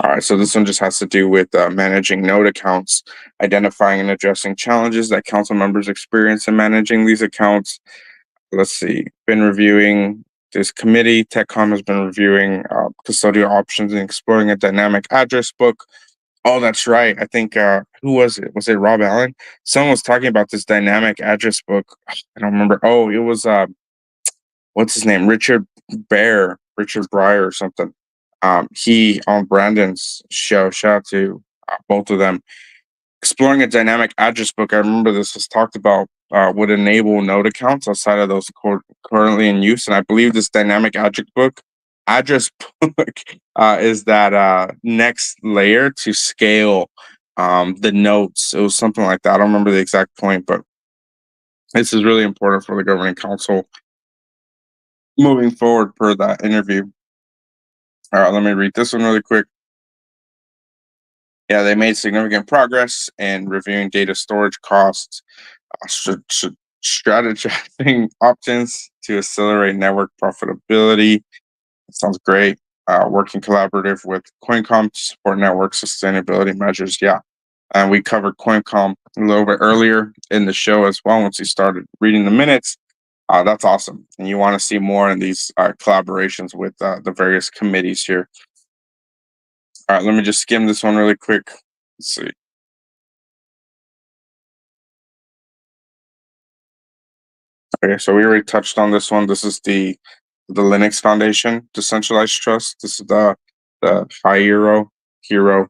All right, so this one just has to do with managing node accounts, identifying and addressing challenges that council members experience in managing these accounts. Let's see, been reviewing this committee. TechCom has been reviewing custodial options and exploring a dynamic address book. Oh, that's right. I think who was it? Was it Rob Allen? Someone was talking about this dynamic address book. I don't remember. Oh, it was what's his name? Richard Breyer or something. He on Brandon's show. Shout out to both of them. Exploring a dynamic address book. I remember this was talked about. Would enable node accounts outside of those currently in use, and I believe this dynamic address book is that next layer to scale the nodes. It was something like that. I don't remember the exact point, but this is really important for the governing council moving forward per that interview. All right, let me read this one really quick. Yeah, they made significant progress in reviewing data storage costs, strategizing options to accelerate network profitability. That sounds great. Working collaborative with CoinCom to support network sustainability measures. Yeah. And we covered CoinCom a little bit earlier in the show as well once you started reading the minutes. That's awesome. And you want to see more in these collaborations with the various committees here. All right, let me just skim this one really quick. Let's see. Okay, so we already touched on this one. This is the Linux Foundation Decentralized Trust. This is the Hero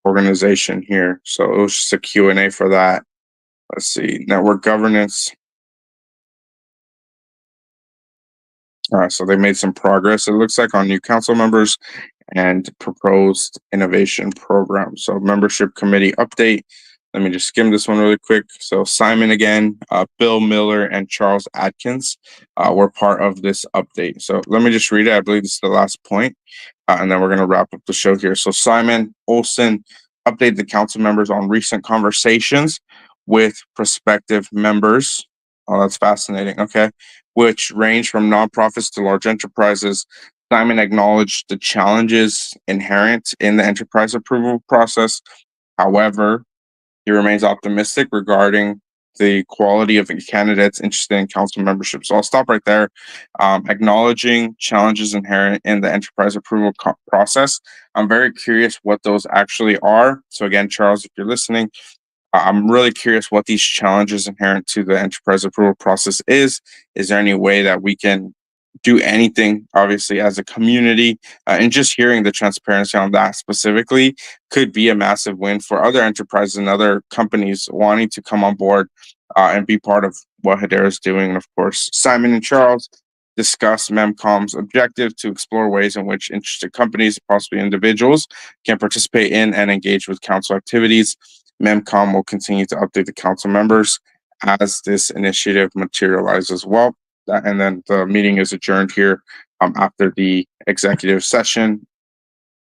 organization here. So it was just a Q&A for that. Let's see, network governance. All right, so they made some progress, it looks like, on new council members and proposed innovation program. So membership committee update. Let me just skim this one really quick. So Simon again, Bill Miller, and Charles Atkins were part of this update. So let me just read it. I believe this is the last point, and then we're going to wrap up the show here. So Simon Olson updated the council members on recent conversations with prospective members. Oh, that's fascinating. Okay. Which range from nonprofits to large enterprises. Simon acknowledged the challenges inherent in the enterprise approval process. However, he remains optimistic regarding the quality of the candidates interested in council membership. So I'll stop right there. Acknowledging challenges inherent in the enterprise approval process. I'm very curious what those actually are. So again, Charles, if you're listening, I'm really curious what these challenges inherent to the enterprise approval process is. Is there any way that we can do anything, obviously, as a community? And just hearing the transparency on that specifically could be a massive win for other enterprises and other companies wanting to come on board and be part of what Hedera is doing. And of course, Simon and Charles discuss MEMCOM's objective to explore ways in which interested companies, possibly individuals, can participate in and engage with council activities. MEMCOM will continue to update the council members as this initiative materializes. Well, and then the meeting is adjourned here after the executive session.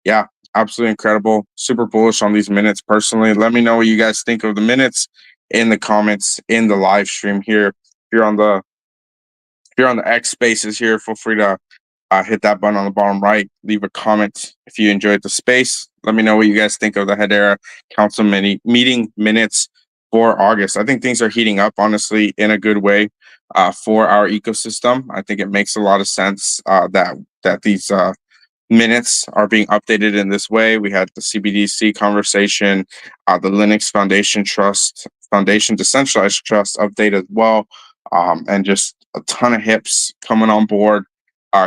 Yeah, absolutely incredible. Super bullish on these minutes personally. Let me know what you guys think of the minutes in the comments in the live stream here. If you're on the X Spaces here, feel free to hit that button on the bottom right. Leave a comment if you enjoyed the space. Let me know what you guys think of the Hedera Council meeting minutes for August. I think things are heating up, honestly, in a good way for our ecosystem. I think it makes a lot of sense that these minutes are being updated in this way. We had the CBDC conversation, the Linux Foundation Decentralized Trust update as well, and just a ton of hips coming on board.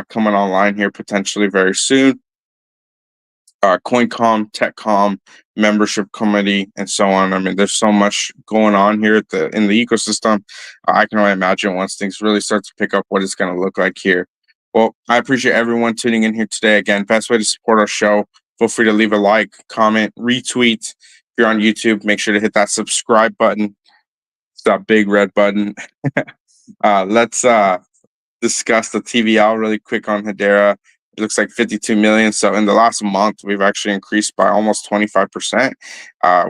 Coming online here potentially very soon. CoinCom, TechCom, membership committee, and so on. I mean, there's so much going on here in the ecosystem. I can only imagine once things really start to pick up what it's going to look like here. Well, I appreciate everyone tuning in here today. Again, best way to support our show, feel free to leave a like, comment, retweet. If you're on YouTube, make sure to hit that subscribe button. It's that big red button. Let's discuss the TVL really quick on Hedera. It looks like 52 million. So in the last month, we've actually increased by almost 25%.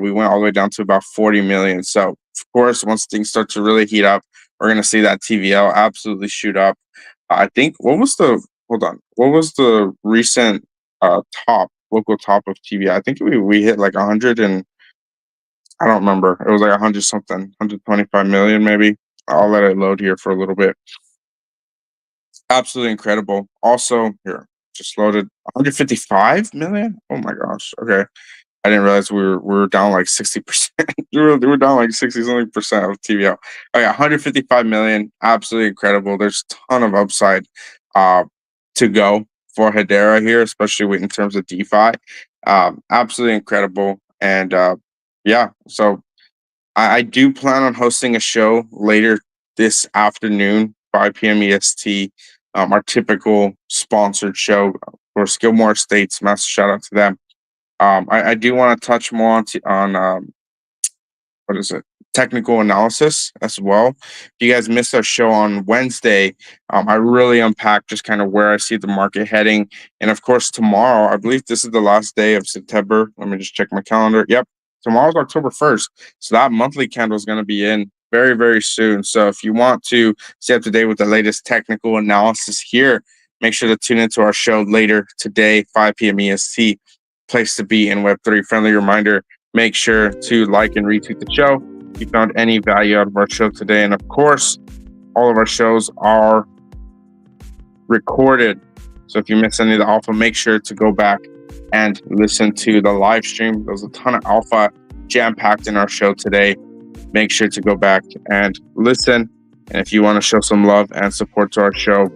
We went all the way down to about 40 million. So of course, once things start to really heat up, we're going to see that TVL absolutely shoot up. I think what was the recent local top of TVL? I think we hit like 100 and I don't remember. It was like 100 something, 125 million maybe. I'll let it load here for a little bit. Absolutely incredible. Also, here, just loaded 155 million. Oh my gosh. Okay. I didn't realize we were down like 60%. we were down like 60-something percent of TVL. Okay, 155 million. Absolutely incredible. There's a ton of upside to go for Hedera here, especially in terms of DeFi. Absolutely incredible. And yeah, so I do plan on hosting a show later this afternoon, 5 p.m. EST. Our typical sponsored show for Skillmore Estates. Massive shout out to them. I do want to touch more on what is it? Technical analysis as well. If you guys missed our show on Wednesday, I really unpacked just kind of where I see the market heading. And of course, tomorrow, I believe this is the last day of September. Let me just check my calendar. Yep. Tomorrow's October 1st. So that monthly candle is going to be in very, very soon. So if you want to stay up to date with the latest technical analysis here, make sure to tune into our show later today, 5 p.m. EST. Place to be in Web3. Friendly reminder, make sure to like and retweet the show if you found any value out of our show today. And of course, all of our shows are recorded. So if you missed any of the alpha, make sure to go back and listen to the live stream. There was a ton of alpha jam-packed in our show today. Make sure to go back and listen. And if you want to show some love and support to our show,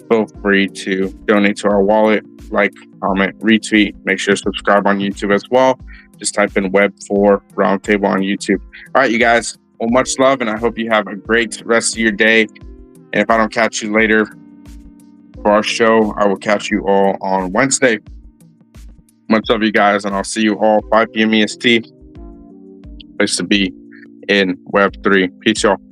feel free to donate to our wallet, like, comment, retweet. Make sure to subscribe on YouTube as well. Just type in Web4 Roundtable on YouTube. All right, you guys. Well, much love, and I hope you have a great rest of your day. And if I don't catch you later for our show, I will catch you all on Wednesday. Much love, you guys, and I'll see you all 5 p.m. EST. place to be in Web3. Peace, y'all.